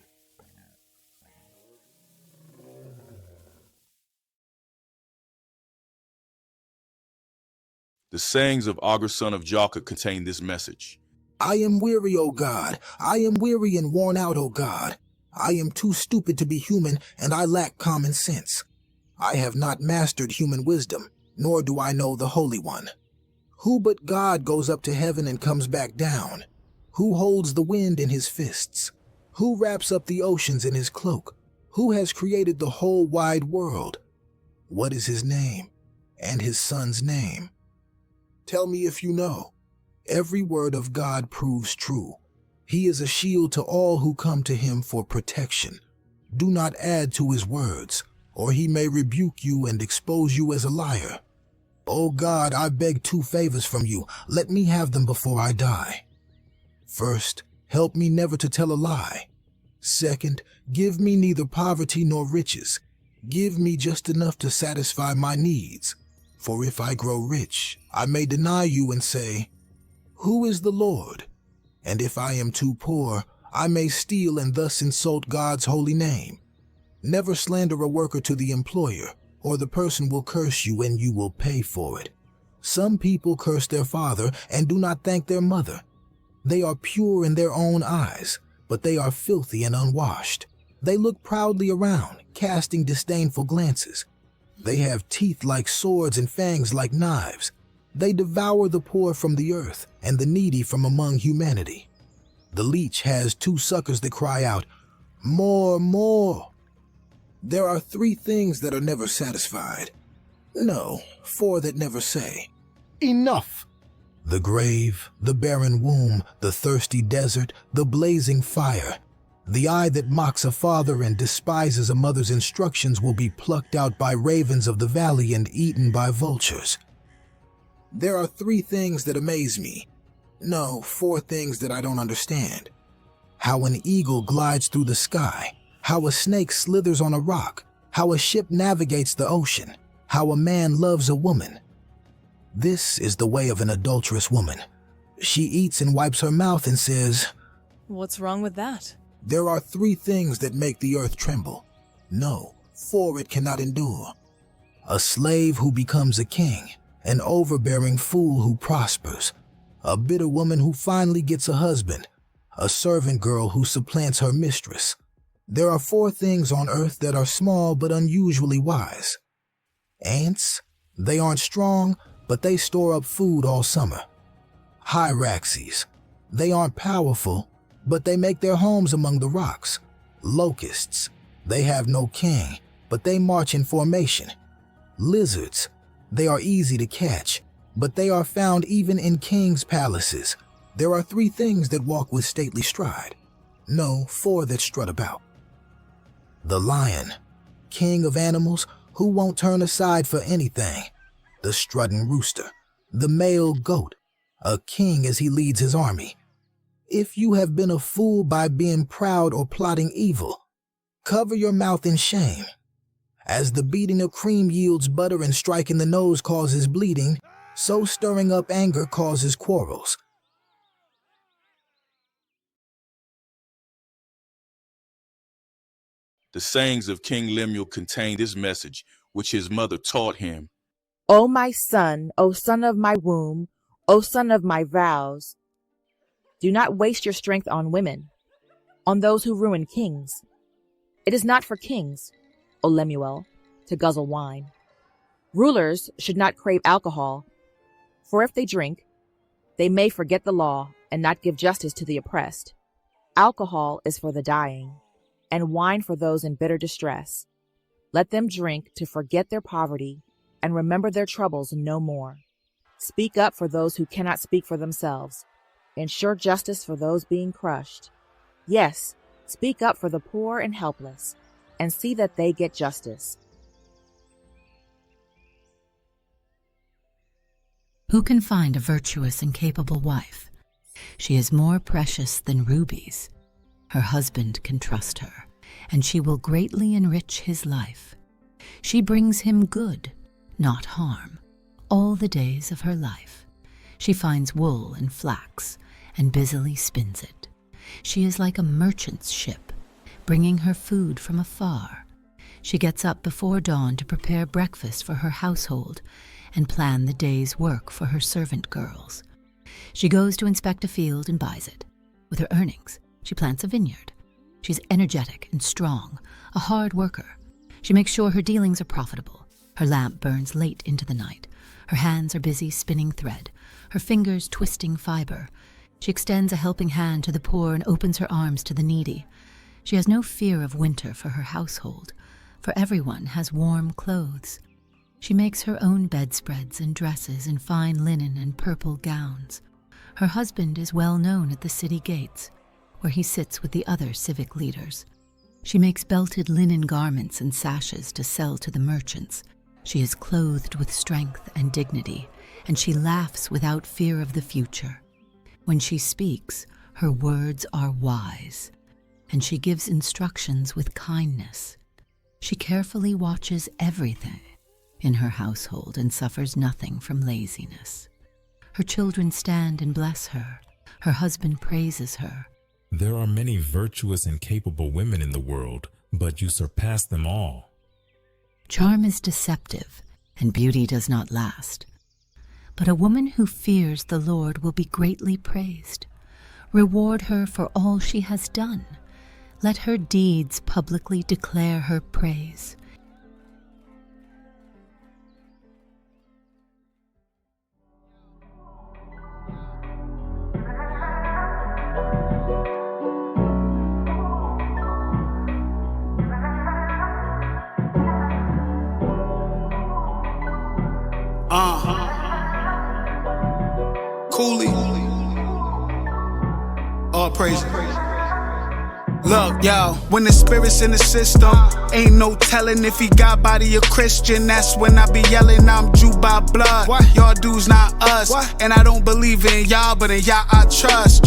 The sayings of Agur son of Jacob contain this message. I am weary, O God. I am weary and worn out, O God. I am too stupid to be human, and I lack common sense. I have not mastered human wisdom, nor do I know the Holy One. Who but God goes up to heaven and comes back down? Who holds the wind in his fists? Who wraps up the oceans in his cloak? Who has created the whole wide world? What is his name, and his son's name? Tell me if you know. Every word of God proves true. He is a shield to all who come to him for protection. Do not add to his words, or he may rebuke you and expose you as a liar. O God, I beg two favors from you. Let me have them before I die. First, help me never to tell a lie. Second, give me neither poverty nor riches. Give me just enough to satisfy my needs. For if I grow rich, I may deny you and say, who is the Lord? And if I am too poor, I may steal and thus insult God's holy name. Never slander a worker to the employer, or the person will curse you and you will pay for it. Some people curse their father and do not thank their mother. They are pure in their own eyes, but they are filthy and unwashed. They look proudly around, casting disdainful glances. They have teeth like swords and fangs like knives. They devour the poor from the earth and the needy from among humanity. The leech has two suckers that cry out, more, more. There are three things that are never satisfied. No, four that never say, enough. The grave, the barren womb, the thirsty desert, the blazing fire. The eye that mocks a father and despises a mother's instructions will be plucked out by ravens of the valley and eaten by vultures. There are three things that amaze me. No, four things that I don't understand. How an eagle glides through the sky, how a snake slithers on a rock, how a ship navigates the ocean, how a man loves a woman. This is the way of an adulterous woman. She eats and wipes her mouth and says, What's wrong with that? There are three things that make the earth tremble. No, four it cannot endure. A slave who becomes a king, an overbearing fool who prospers, a bitter woman who finally gets a husband, a servant girl who supplants her mistress. There are four things on earth that are small but unusually wise. Ants, they aren't strong, but they store up food all summer. Hyraxes, they aren't powerful, but they make their homes among the rocks. Locusts, they have no king, but they march in formation. Lizards, they are easy to catch, but they are found even in kings' palaces. There are three things that walk with stately stride. No, four that strut about. The lion, king of animals, who won't turn aside for anything. The strutting rooster, the male goat, a king as he leads his army. If you have been a fool by being proud or plotting evil, cover your mouth in shame. As the beating of cream yields butter and striking the nose causes bleeding, so stirring up anger causes quarrels. The sayings of King Lemuel contain this message, which his mother taught him. O my son, O son of my womb, O son of my vows, Do not waste your strength on women, on those who ruin kings. It is not for kings, O Lemuel, to guzzle wine. Rulers should not crave alcohol, for if they drink, they may forget the law and not give justice to the oppressed. Alcohol is for the dying, and wine for those in bitter distress. Let them drink to forget their poverty and remember their troubles no more. Speak up for those who cannot speak for themselves. Ensure justice for those being crushed. Yes, speak up for the poor and helpless, and see that they get justice. Who can find a virtuous and capable wife? She is more precious than rubies. Her husband can trust her, and she will greatly enrich his life. She brings him good, not harm, all the days of her life. She finds wool and flax, and busily spins it. She is like a merchant's ship, bringing her food from afar. She gets up before dawn to prepare breakfast for her household, and plan the day's work for her servant girls. She goes to inspect a field and buys it. With her earnings, she plants a vineyard. She's energetic and strong, a hard worker. She makes sure her dealings are profitable. Her lamp burns late into the night. Her hands are busy spinning thread, her fingers twisting fiber. She extends a helping hand to the poor and opens her arms to the needy. She has no fear of winter for her household, for everyone has warm clothes. She makes her own bedspreads and dresses in fine linen and purple gowns. Her husband is well known at the city gates, where he sits with the other civic leaders. She makes belted linen garments and sashes to sell to the merchants. She is clothed with strength and dignity, and she laughs without fear of the future. When she speaks, her words are wise, and she gives instructions with kindness. She carefully watches everything in her household and suffers nothing from laziness. Her children stand and bless her. Her husband praises her. There are many virtuous and capable women in the world, but you surpass them all. Charm is deceptive, and beauty does not last. But a woman who fears the Lord will be greatly praised. Reward her for all she has done. Let her deeds publicly declare her praise. Coolly. All praise. Look, yo, when the spirit's in the system, ain't no telling if he got body or Christian. That's when I be yelling, I'm Jew by blood. What? Y'all dudes not us. What? And I don't believe in y'all, but in y'all I trust.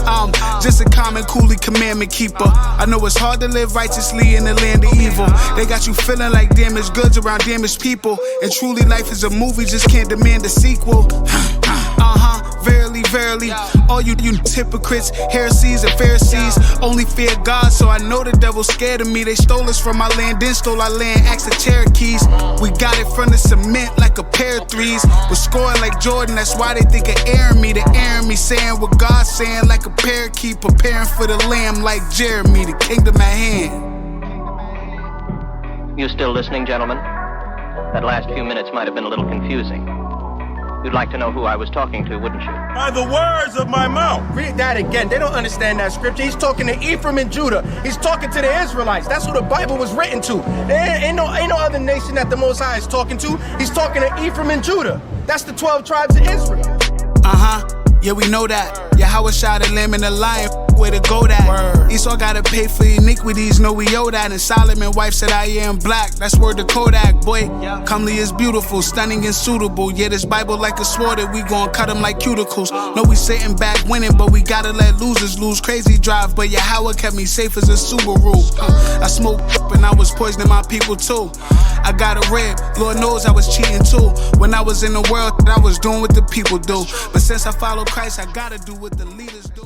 I'm just a common coolie commandment keeper. I know it's hard to live righteously in the land of evil. They got you feeling like damaged goods around damaged people. And truly life is a movie, just can't demand a sequel. Verily, verily, all you hypocrites, heresies and Pharisees only fear God, so I know the devil's scared of me. They stole us from our land, then stole our land, asked the Cherokees. We got it from the cement like a pair of threes. We're scoring like Jordan, that's why they think of airing me. They airing me, saying what God's saying, like a parakeet preparing for the lamb like Jeremy, the kingdom at hand. You still listening, gentlemen? That last few minutes might have been a little confusing. You'd like to know who I was talking to, wouldn't you? By the words of my mouth. Read that again. They don't understand that scripture. He's talking to Ephraim and Judah. He's talking to the Israelites. That's who the Bible was written to. There ain't no other nation that the Most High is talking to. He's talking to Ephraim and Judah. That's the 12 tribes of Israel. Yeah, we know that. Yahawah shot the lamb and the lion, where to go that. Word. Esau gotta pay for iniquities, know we owe that. And Solomon wife said I am black, that's word to Kodak, boy. Yeah. Comely is beautiful, stunning and suitable. Yeah, this Bible like a sword that we gon' cut them like cuticles. No, we sitting back winning, but we gotta let losers lose. Crazy drive, but Yahawah kept me safe as a Subaru. I smoked up and I was poisoning my people too. I got a rib, Lord knows I was cheating too. When I was in the world, I was doing what the people do. But since I follow Christ, I gotta do what the leaders do.